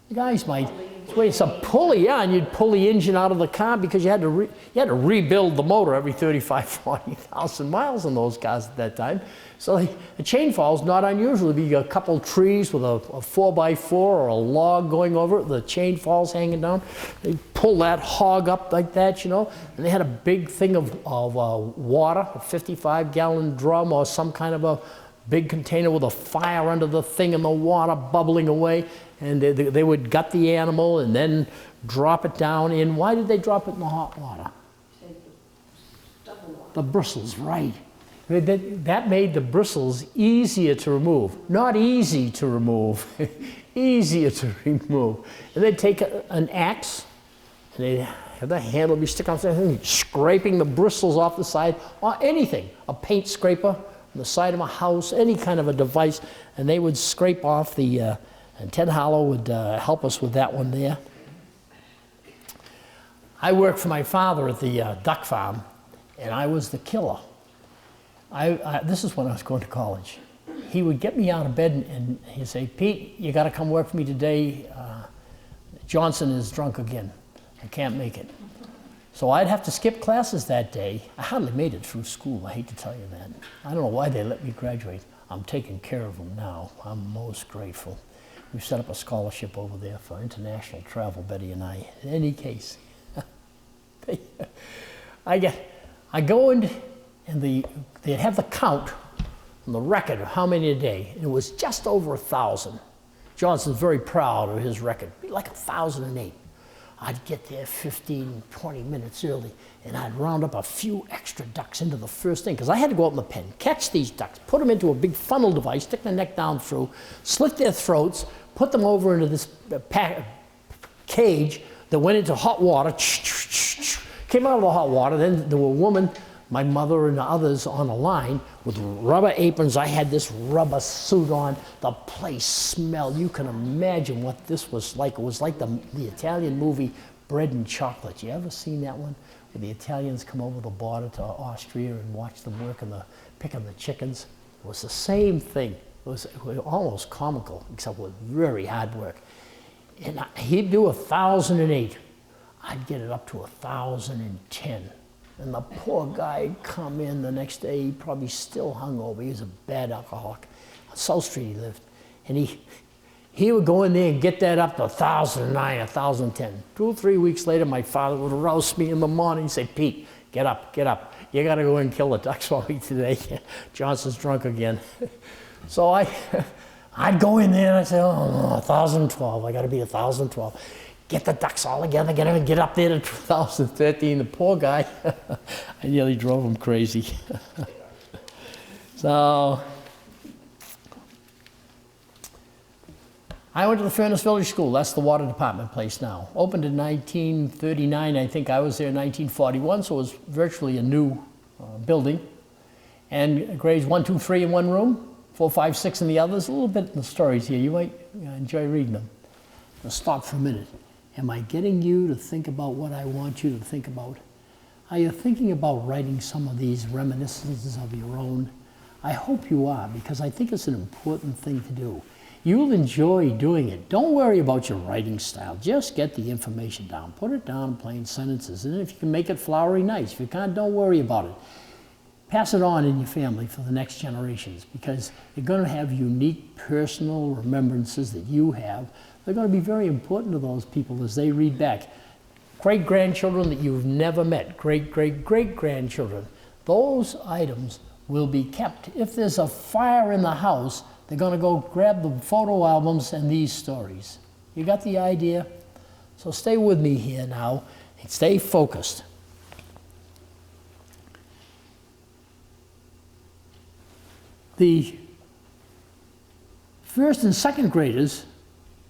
You guys might. It's a pulley, yeah, and you'd pull the engine out of the car because you had to rebuild the motor every 35, 40,000 miles in those cars at that time. So the chain fall is not unusual. It'd be a couple trees with a 4x4 or a log going over it, the chain falls hanging down. They'd pull that hog up like that, and they had a big thing of water, a 55-gallon drum or some kind of a big container with a fire under the thing and the water bubbling away. and they would gut the animal and then drop it down in. Why did they drop it in the hot water? Take the stubble off. The bristles, right. That made the bristles easier to remove. Not easy to remove, easier to remove. And they'd take an axe, and they'd have the handle be stick on something, scraping the bristles off the side, or anything, a paint scraper on the side of a house, any kind of a device, and they would scrape off the, and Ted Hollow would help us with that one there. I worked for my father at the duck farm, and I was the killer. This is when I was going to college. He would get me out of bed and he'd say, Pete, you got to come work for me today. Johnson is drunk again. I can't make it. So I'd have to skip classes that day. I hardly made it through school. I hate to tell you that. I don't know why they let me graduate. I'm taking care of them now. I'm most grateful. We've set up a scholarship over there for international travel, Betty and I. In any case, I go in, and they'd have the count on the record of how many a day, and it was just over 1,000. Johnson's very proud of his record, like 1,008. I'd get there 15, 20 minutes early, and I'd round up a few extra ducks into the first thing, because I had to go out in the pen, catch these ducks, put them into a big funnel device, stick their neck down through, slit their throats, put them over into this cage that went into hot water, came out of the hot water. Then there were a woman, my mother and others on a line with rubber aprons. I had this rubber suit on. The place smelled. You can imagine what this was like. It was like the Italian movie Bread and Chocolate. You ever seen that one? Where the Italians come over the border to Austria and watch them work in picking the chickens. It was the same thing. It was almost comical, except with very hard work. And he'd do 1,008. I'd get it up to 1,010. And the poor guy'd come in the next day, he probably still hungover. He was a bad alcoholic. On South Street he lived. And he would go in there and get that up to 1,009, 1,010. 2 or 3 weeks later, my father would rouse me in the morning and say, Pete, get up, get up. You gotta go and kill the ducks for me today. Johnson's drunk again. So I'd go in there and I'd say, oh, no, 1,012, I gotta be 1,012. Get the ducks all together, get up there to 2013. The poor guy, I nearly drove him crazy. So I went to the Furnace Village School. That's the water department place now. Opened in 1939. I think I was there in 1941, so it was virtually a new building. And grades 1, 2, 3 in one room, 4, 5, 6 in the others. A little bit in the stories here. You might enjoy reading them. I'll stop for a minute. Am I getting you to think about what I want you to think about? Are you thinking about writing some of these reminiscences of your own? I hope you are, because I think it's an important thing to do. You'll enjoy doing it. Don't worry about your writing style. Just get the information down. Put it down in plain sentences. And if you can make it flowery, nice. If you can't, don't worry about it. Pass it on in your family for the next generations, because you're going to have unique personal remembrances that you have. They're going to be very important to those people as they read back. Great-grandchildren that you've never met, great-great-great-grandchildren. Those items will be kept. If there's a fire in the house, they're going to go grab the photo albums and these stories. You got the idea? So stay with me here now and stay focused. The first and second graders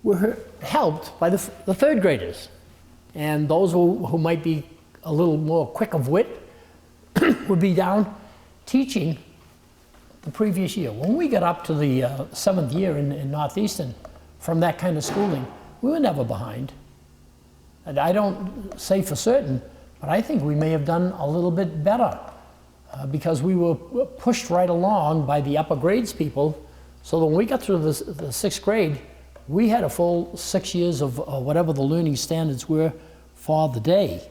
were helped by the third graders. And those who might be a little more quick of wit would be down teaching the previous year. When we got up to the 7th year in Northeastern from that kind of schooling, we were never behind. And I don't say for certain, but I think we may have done a little bit better because we were pushed right along by the upper grades people. So that when we got through the 6th grade, we had a full 6 years of whatever the learning standards were for the day.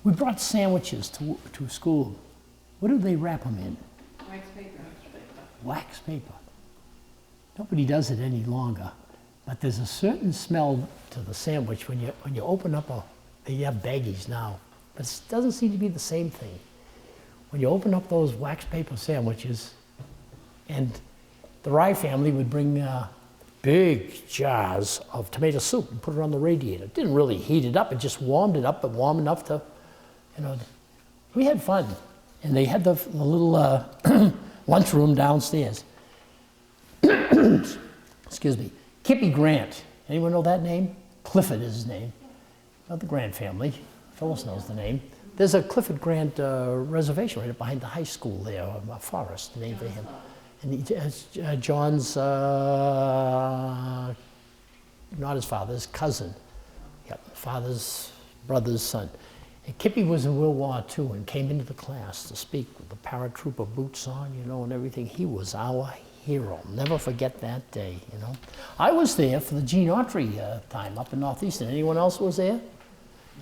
We brought sandwiches to school. What do they wrap them in? Wax paper. Wax paper. Nobody does it any longer, but there's a certain smell to the sandwich when you open up you have baggies now, but it doesn't seem to be the same thing. When you open up those wax paper sandwiches, and the Rye family would bring big jars of tomato soup and put it on the radiator. Didn't really heat it up, it just warmed it up, but warm enough to, we had fun. And they had the little lunchroom downstairs. Excuse me. Kippy Grant. Anyone know that name? Clifford is his name. Not the Grant family. Phyllis knows the name. There's a Clifford Grant reservation right up behind the high school there, a forest named for him. And John's, not his father, his cousin. Yep, father's brother's son. And Kippy was in World War II and came into the class to speak with the paratrooper boots on, and everything. He was our hero. Never forget that day, I was there for the Gene Autry time up in Northeastern. Anyone else was there?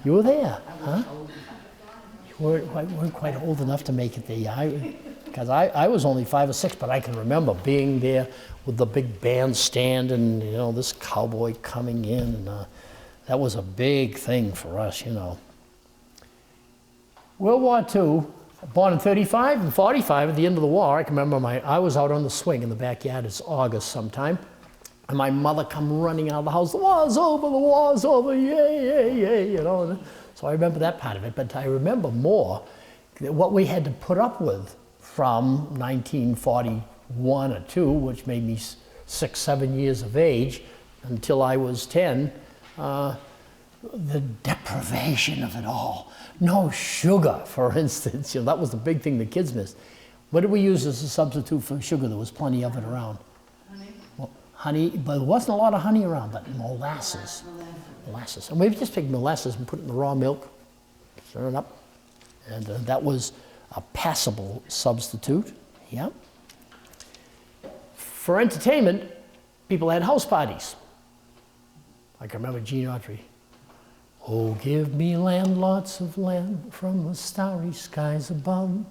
You were there, huh? You weren't quite old enough to make it there. Because I was only 5 or 6, but I can remember being there with the big bandstand and, this cowboy coming in. And that was a big thing for us, World War II, born in 35 and 45 at the end of the war. I can remember I was out on the swing in the backyard. It's August sometime. And my mother come running out of the house. The war's over, yay, yay, So I remember that part of it. But I remember more what we had to put up with from 1941 or 2, which made me 6, 7 years of age, until I was 10. The deprivation of it all. No sugar, for instance. That was the big thing the kids missed. What did we use as a substitute for sugar? There was plenty of it around. Honey? Well, honey, but there wasn't a lot of honey around, but molasses. Molasses. And we just picked molasses and put it in the raw milk, stir it up, and that was a passable substitute. Yeah. For entertainment, people had house parties. I can remember Gene Autry. Oh, give me land, lots of land, from the starry skies above.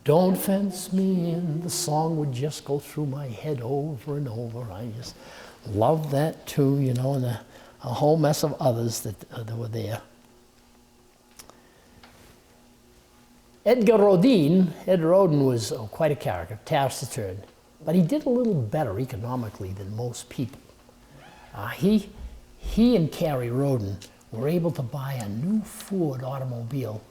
Don't fence me in. The song would just go through my head over and over. I just loved that too, and a whole mess of others that were there. Ed Rodin was quite a character, taciturn, but he did a little better economically than most people. He and Carrie Rodin were able to buy a new Ford automobile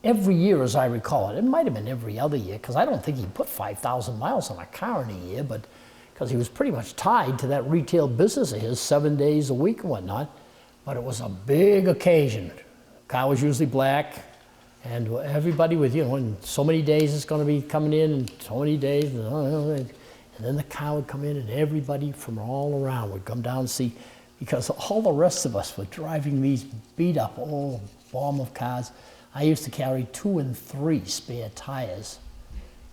every year, as I recall it. It might have been every other year, because I don't think he put 5,000 miles on a car in a year, but because he was pretty much tied to that retail business of his 7 days a week and whatnot. But it was a big occasion. The car was usually black, and everybody with, in so many days it's going to be coming in, and so many days, and then the car would come in, and everybody from all around would come down and see, because all the rest of us were driving these beat up old bomb of cars. I used to carry 2 and 3 spare tires.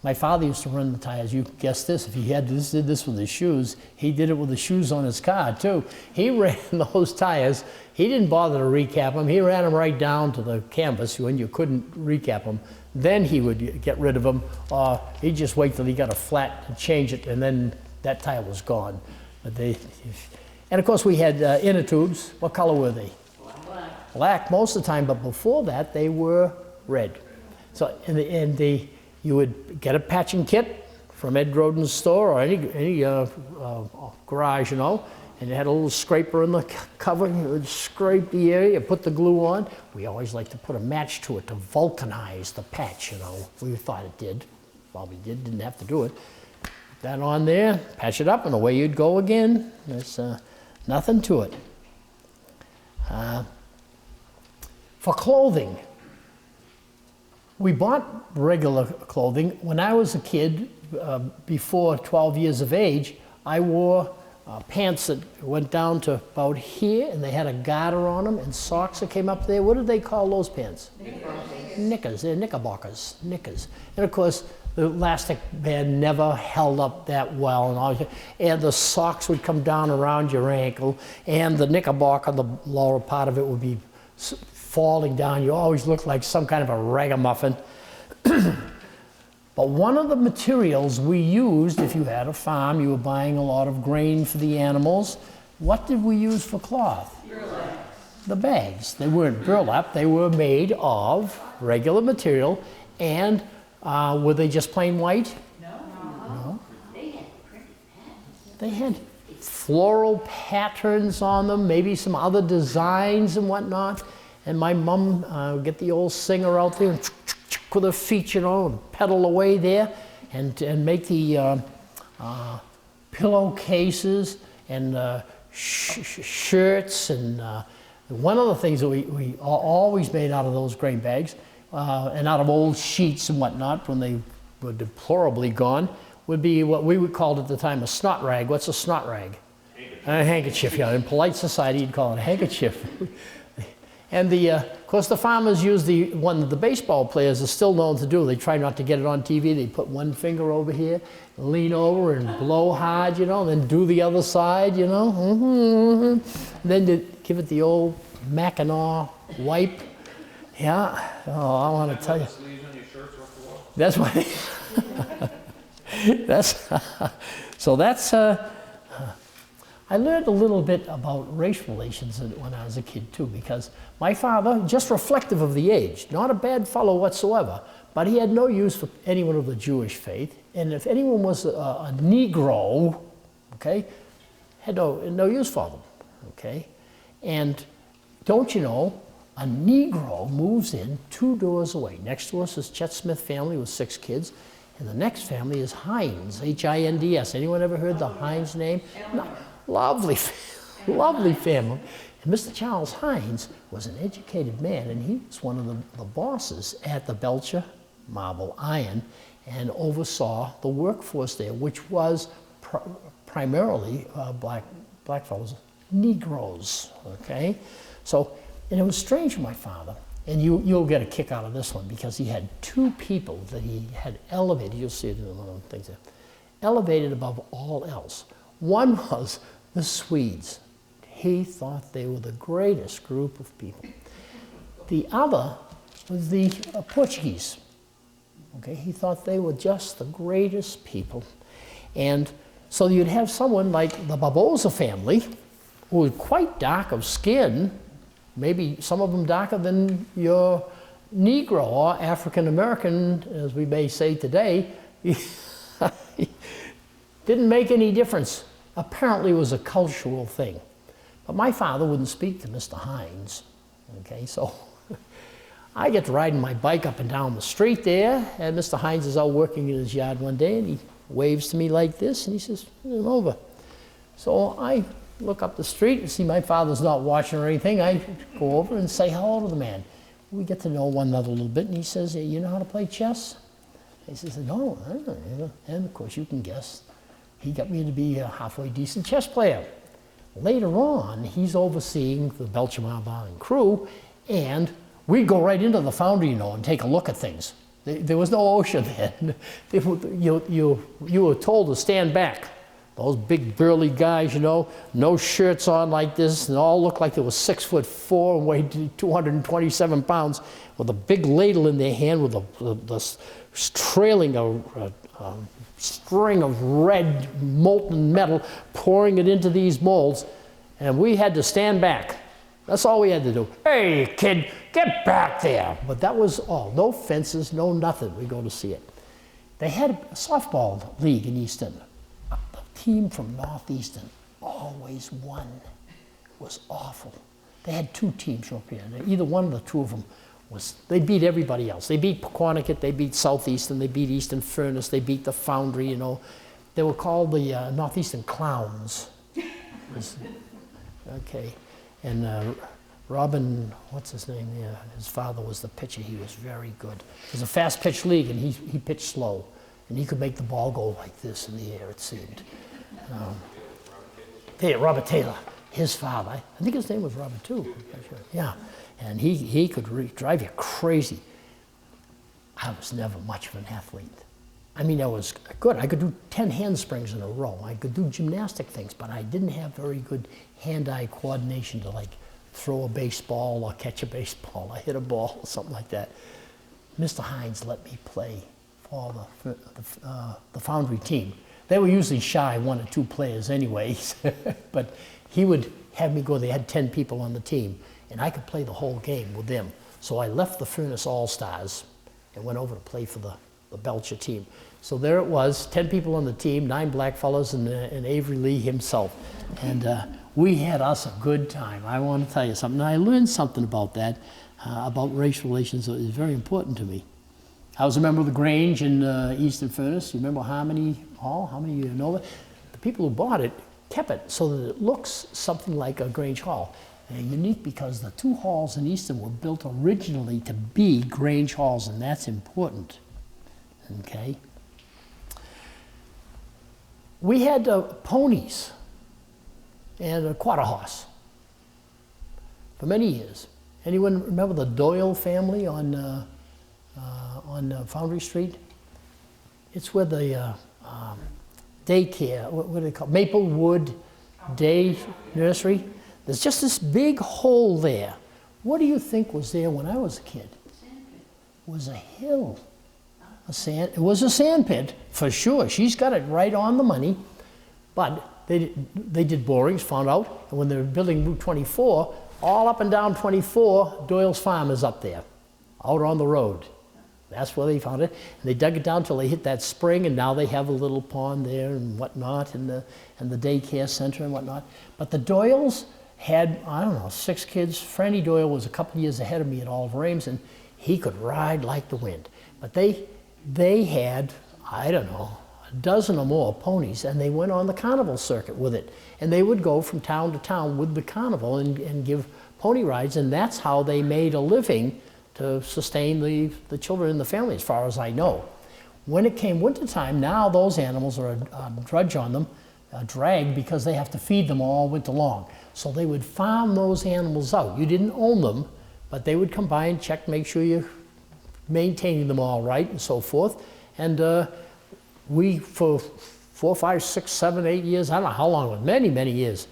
My father used to run the tires. You guessed this, if he did this with his shoes, he did it with the shoes on his car too. He ran those tires. He didn't bother to recap them. He ran them right down to the canvas when you couldn't recap them. Then he would get rid of them, or he'd just wait till he got a flat and change it, and then that tire was gone. But and of course we had inner tubes. What color were they? Black most of the time, but before that they were red. So you would get a patching kit from Ed Rodin's store or any garage, and it had a little scraper in the cover. You would scrape the area, put the glue on. We always liked to put a match to it to vulcanize the patch. We thought it did. Probably didn't have to do it. Put that on there, patch it up, and away you'd go again. There's nothing to it. For clothing, we bought regular clothing. When I was a kid, before 12 years of age, I wore pants that went down to about here, and they had a garter on them, and socks that came up there. What did they call those pants? Knickers. They're knickerbockers, knickers. And of course, the elastic band never held up that well, and the socks would come down around your ankle, and the knickerbocker, the lower part of it, would be falling down. You always looked like some kind of a ragamuffin. But one of the materials we used, if you had a farm, you were buying a lot of grain for the animals, what did we use for cloth? Burlap. The bags. They weren't burlap, they were made of regular material, and were they just plain white? No. No. They had print. they had floral patterns on them, maybe some other designs and whatnot. And my mom would get the old singer out there and with her feet, and pedal away there and make the pillowcases and shirts. And one of the things that we always made out of those grain bags and out of old sheets and whatnot when they were deplorably gone would be what we would call at the time a snot rag. What's a snot rag? A handkerchief, yeah. In polite society, you'd call it a handkerchief. And of course, the farmers used the one that the baseball players are still known to do. They try not to get it on TV. They put one finger over here, lean over and blow hard, then do the other side, And then they give it the old Mackinac wipe. Yeah. Oh, I want to tell you. That's why. I learned a little bit about race relations when I was a kid too, because my father, just reflective of the age, not a bad fellow whatsoever, but he had no use for anyone of the Jewish faith, and if anyone was a Negro, okay, had no use for them, okay, and don't you know, a Negro moves in 2 doors away. Next to us is Chet Smith family with 6 kids. And the next family is Hines, H-I-N-D-S. Anyone ever heard the Hines name? No. Lovely, lovely family. And Mr. Charles Hines was an educated man, and he was one of the bosses at the Belcher Marble Iron and oversaw the workforce there, which was primarily black fellows, Negroes, okay? So, and it was strange for my father. And you'll get a kick out of this one because he had 2 people that he had elevated. You'll see it in one of the things there. Elevated above all else. One was the Swedes. He thought they were the greatest group of people. The other was the Portuguese. Okay, he thought they were just the greatest people. And so you'd have someone like the Barbosa family, who was quite dark of skin, maybe some of them darker than your Negro or African American, as we may say today. Didn't make any difference. Apparently it was a cultural thing. But my father wouldn't speak to Mr. Hines. Okay, so I get to riding my bike up and down the street there, and Mr. Hines is out working in his yard one day, and he waves to me like this, and he says, "I'm over." So I look up the street and see my father's not watching or anything. I go over and say hello to the man. We get to know one another a little bit, and he says, "Hey, you know how to play chess?" He says, "No, I don't know." And of course, you can guess. He got me to be a halfway decent chess player. Later on, he's overseeing the Belcher Marble crew, and we'd go right into the foundry, and take a look at things. There was no ocean then. You were told to stand back. Those big burly guys, no shirts on like this, and all looked like they were 6'4" and weighed 227 pounds, with a big ladle in their hand with the trailing a string of red molten metal, pouring it into these molds, and we had to stand back. That's all we had to do. "Hey, kid, get back there." But that was all. No fences, no nothing. We go to see it. They had a softball league in Easton. Team from Northeastern always won. It was awful. They had 2 teams up here. Either one of the 2 of them they beat everybody else. They beat Paquonicket, they beat Southeastern, they beat Eastern Furnace, they beat the Foundry, They were called the Northeastern Clowns. Okay. And Robin, what's his name? Yeah, his father was the pitcher. He was very good. It was a fast pitch league, and he pitched slow. And he could make the ball go like this in the air, it seemed. Robert Taylor, his father. I think his name was Robert too. Yeah, and he could drive you crazy. I was never much of an athlete. I mean, I was good. I could do 10 handsprings in a row. I could do gymnastic things, but I didn't have very good hand-eye coordination to throw a baseball or catch a baseball or hit a ball or something like that. Mr. Hines let me play for the Foundry team. They were usually shy 1 or 2 players anyways, but he would have me go. They had 10 people on the team, and I could play the whole game with them. So I left the Furnace All-Stars and went over to play for the Belcher team. So there it was, 10 people on the team, 9 black fellows and Avery Lee himself. And we had us a good time. I want to tell you something. I learned something about that, about race relations that is very important to me. I was a member of the Grange in Easton Furnace. You remember Harmony Hall? How many of you know that? The people who bought it kept it so that it looks something like a Grange Hall. And unique because the 2 halls in Easton were built originally to be Grange halls, and that's important. Okay. We had ponies and a quarter horse for many years. Anyone remember the Doyle family on Foundry Street? It's where the daycare, what do they call it? Maplewood Day Nursery. There's just this big hole there. What do you think was there when I was a kid? It was a hill. It was a sand pit, for sure. She's got it right on the money. But they did borings, found out, and when they were building Route 24, all up and down 24, Doyle's farm is up there, out on the road. That's where they found it. And they dug it down till they hit that spring, and now they have a little pond there and whatnot, and the daycare center and whatnot. But the Doyles had, I don't know, 6 kids. Franny Doyle was a couple years ahead of me at Oliver Ames, and he could ride like the wind. But they had, I don't know, a dozen or more ponies, and they went on the carnival circuit with it. And they would go from town to town with the carnival and give pony rides, and that's how they made a living to sustain the children in the family, as far as I know. When it came wintertime, now those animals are a drudge on them, a drag, because they have to feed them all winter long. So they would farm those animals out. You didn't own them, but they would come by and check, make sure you're maintaining them all right and so forth. And we, for 4, 5, 6, 7, 8 years, I don't know how long, it was many years,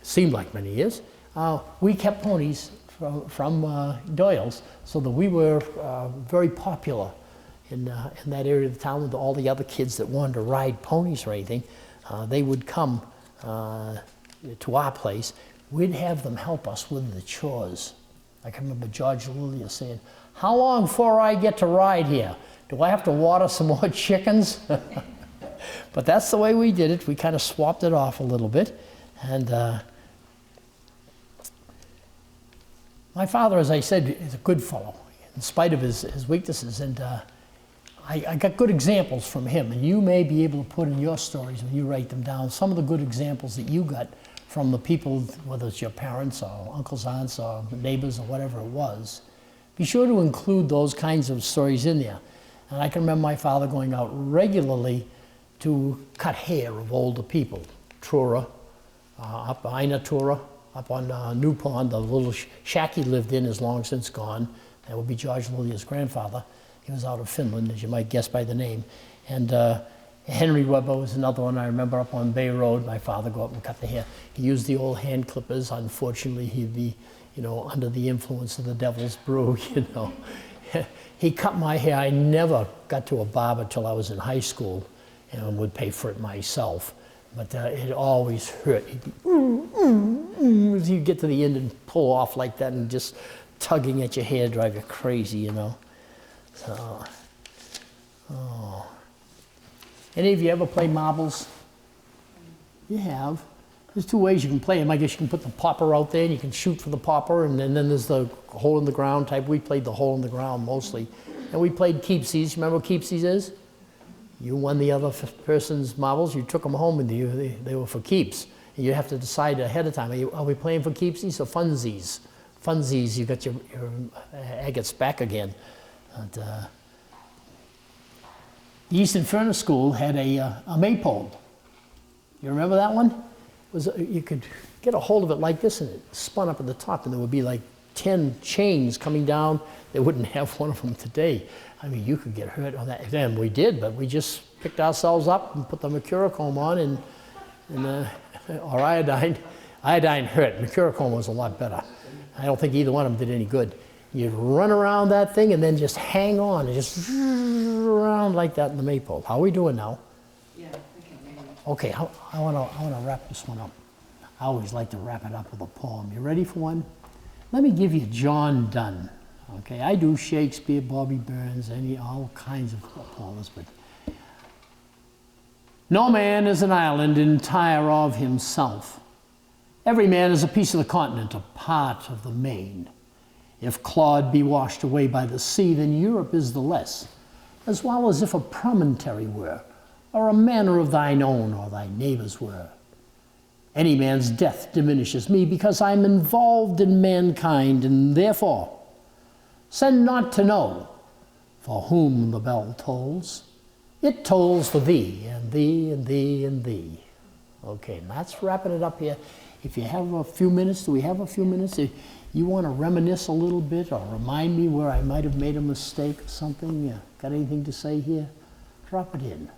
it seemed like many years, we kept ponies from Doyle's, so that we were very popular in that area of the town with all the other kids that wanted to ride ponies or anything. They would come to our place. We'd have them help us with the chores. I can remember George Lilia saying, "How long before I get to ride here? Do I have to water some more chickens?" But that's the way we did it. We kind of swapped it off a little bit. And my father, as I said, is a good fellow, in spite of his weaknesses. And I got good examples from him. And you may be able to put in your stories when you write them down some of the good examples that you got from the people, whether it's your parents or uncles, aunts, or neighbors, or whatever it was. Be sure to include those kinds of stories in there. And I can remember my father going out regularly to cut hair of older people. Trura, up Ina Trura, up on New Pond, the little shack he lived in is long since gone. That would be George Lilia's grandfather. He was out of Finland, as you might guess by the name. And Henry Weber was another one I remember up on Bay Road. My father go up and cut the hair. He used the old hand clippers. Unfortunately, he'd be, under the influence of the devil's brew, He cut my hair. I never got to a barber till I was in high school and would pay for it myself. But it always hurt. He'd be, as you get to the end and pull off like that and just tugging at your hair drive you crazy, So, oh. Any of you ever play marbles? You have. There's 2 ways you can play them. I guess you can put the popper out there and you can shoot for the popper, and then there's the hole in the ground type. We played the hole in the ground mostly. And we played keepsies. Remember what keepsies is? You won the other person's marbles, you took them home with you. They were for keeps. And you have to decide ahead of time, are we playing for keepsies or funsies? Funsies, you got your agates back again. And, the Easton Furnace School had a maypole. You remember that one? You could get a hold of it like this and it spun up at the top, and there would be like 10 chains coming down. They wouldn't have one of them today. I mean, you could get hurt on that. Then we did, but we just picked ourselves up and put the mercurochrome on or iodine. Iodine hurt. Mercurochrome was a lot better. I don't think either one of them did any good. You'd run around that thing and then just hang on and just around like that in the maypole. How are we doing now? Yeah, I can maybe. Okay, I want to wrap this one up. I always like to wrap it up with a poem. You ready for one? Let me give you John Donne. Okay, I do Shakespeare, Bobby Burns, all kinds of poems, but No man is an island entire of himself. Every man is a piece of the continent, a part of the main. If Claude be washed away by the sea, then Europe is the less, as well as if a promontory were, or a manor of thine own, or thy neighbor's were. Any man's death diminishes me, because I'm involved in mankind, and therefore send not to know for whom the bell tolls. It tolls for thee, and thee, and thee, and thee. Okay, and that's wrapping it up here. If you have a few minutes, do we have a few minutes? If you want to reminisce a little bit or remind me where I might have made a mistake or something, got anything to say here? Drop it in.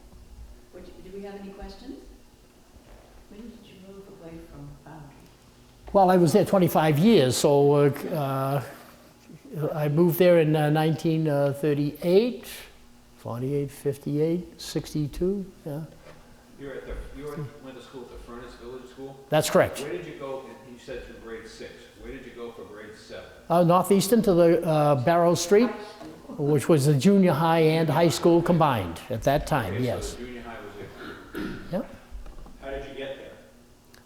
Do we have any questions? When did you move away from Foundry? Well, I was there 25 years, so I moved there in 1938, 48, 58, 62, yeah. You went to school at the Furnace Village School? That's correct. Where did you go, and you said to grade 6, where did you go for grade 7? North Easton to the Barrow Street, which was the junior high and high school combined at that time, Okay, yes. so the junior high was there. Yep. How did you get there?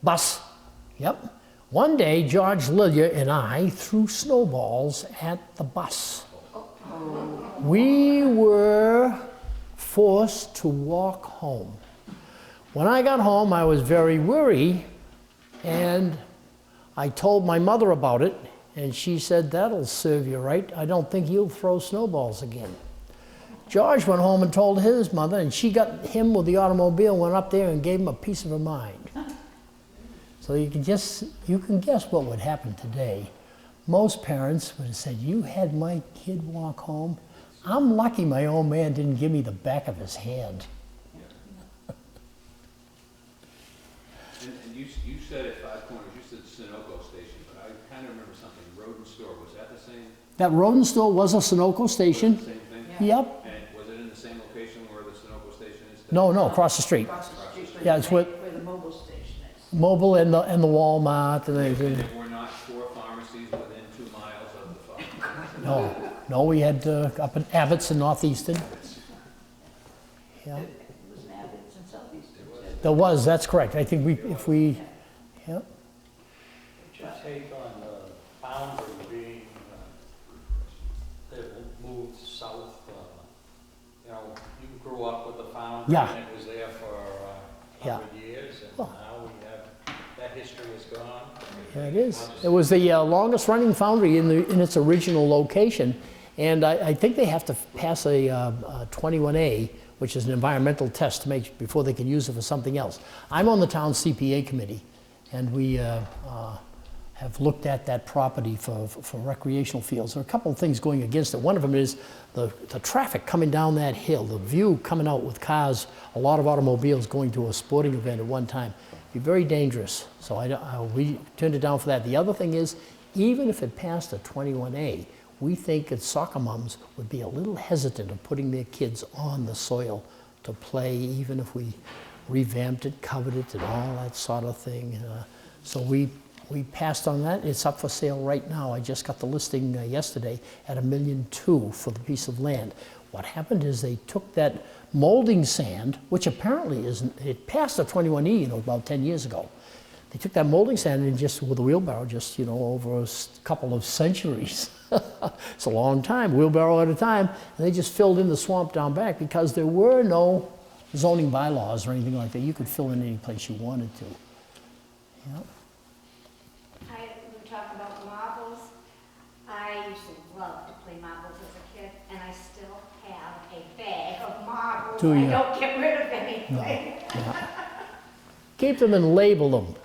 Bus, yep. One day, George Lillier and I threw snowballs at the bus. We were forced to walk home. When I got home, I was very worried, and I told my mother about it, and she said, that'll serve you right. I don't think you'll throw snowballs again. George went home and told his mother, and she got him with the automobile, went up there and gave him a piece of her mind. So you can guess what would happen today. Most parents would have said, you had my kid walk home? I'm lucky my old man didn't give me the back of his hand. And you said at Five Corners, you said Sunoco Station, but I kind of remember something, Rodent Store, was that the same? That rodent store was a Sunoco station. Was it the same thing? Yep. And was it in the same location where the Sunoco Station is today? No, across the street. Across the street, Yeah, it's where the mobile station is. Mobile and the Walmart and And everything. there were not 4 pharmacies within 2 miles of the farm? No, we had up in Abbott's in Northeastern. Yeah, It was an Abbott's and Southeastern. there was, that's correct. I think yeah. What's your take on the Foundry being, they moved south? You know, you grew up with the Foundry Yeah. and it was there for Yeah. 100 years, and Oh. now we have, that history is gone. Yeah, it is. It was the longest running foundry in its original location. And I think they have to pass a 21A, which is an environmental test to make before they can use it for something else. I'm on the town CPA committee, and we have looked at that property for recreational fields. There are a couple of things going against it. One of them is the traffic coming down that hill, the view coming out with cars, a lot of automobiles going to a sporting event at one time. Be very dangerous. So we turned it down for that. The other thing is, even if it passed a 21A, we think that soccer moms would be a little hesitant of putting their kids on the soil to play, even if we revamped it, covered it, and all that sort of thing. So we passed on that. It's up for sale right now. I just got the listing yesterday at $1.2 million for the piece of land. What happened is they took that molding sand, which apparently it passed a 21E, about 10 years ago. They took that molding sand and just with a wheelbarrow, over a couple of centuries. It's a long time, wheelbarrow at a time, and they just filled in the swamp down back because there were no zoning bylaws or anything like that. You could fill in any place you wanted to. Yeah. We were talking about marbles. I used to love to play marbles as a kid, and I still have a bag of marbles. Do you? I don't get rid of anything. No. Yeah. Keep them and label them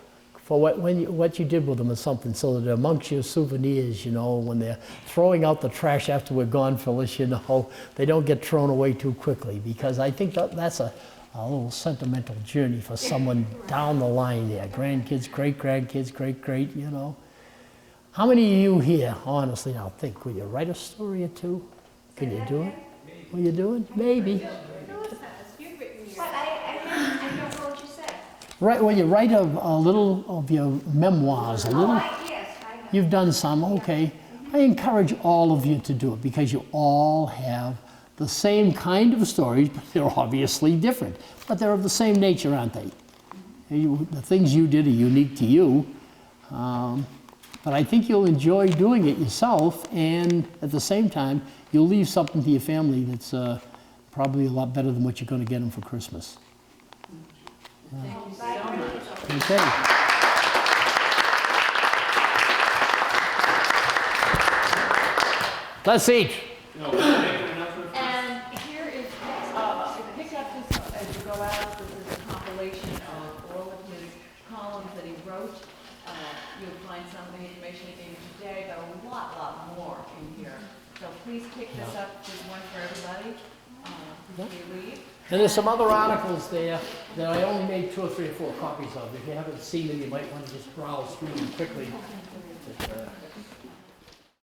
for what you did with them or something, so that amongst your souvenirs, when they're throwing out the trash after we're gone, Phyllis, they don't get thrown away too quickly, because I think that's a little sentimental journey for someone down the line there. Grandkids, great-grandkids, great, How many of you here, honestly, now think, will you write a story or two? Can you do it? Will you do it? Maybe. But I don't know what you said. Right, well, you write a little of your memoirs, a little. Yes, I know. You've done some, okay. I encourage all of you to do it, because you all have the same kind of stories, but they're obviously different. But they're of the same nature, aren't they? The things you did are unique to you. But I think you'll enjoy doing it yourself, and at the same time, you'll leave something to your family that's probably a lot better than what you're going to get them for Christmas. Thank you so much. Okay. Let's eat. And here is, pick up this, as you go out, this is a compilation of all of his columns that he wrote. You'll find some of the information he gave you today, but a lot more in here. So please pick this up, there's one for everybody, before you leave. And there's some other articles there that I only made 2 or 3 or 4 copies of. If you haven't seen them, you might want to just browse through them quickly. But,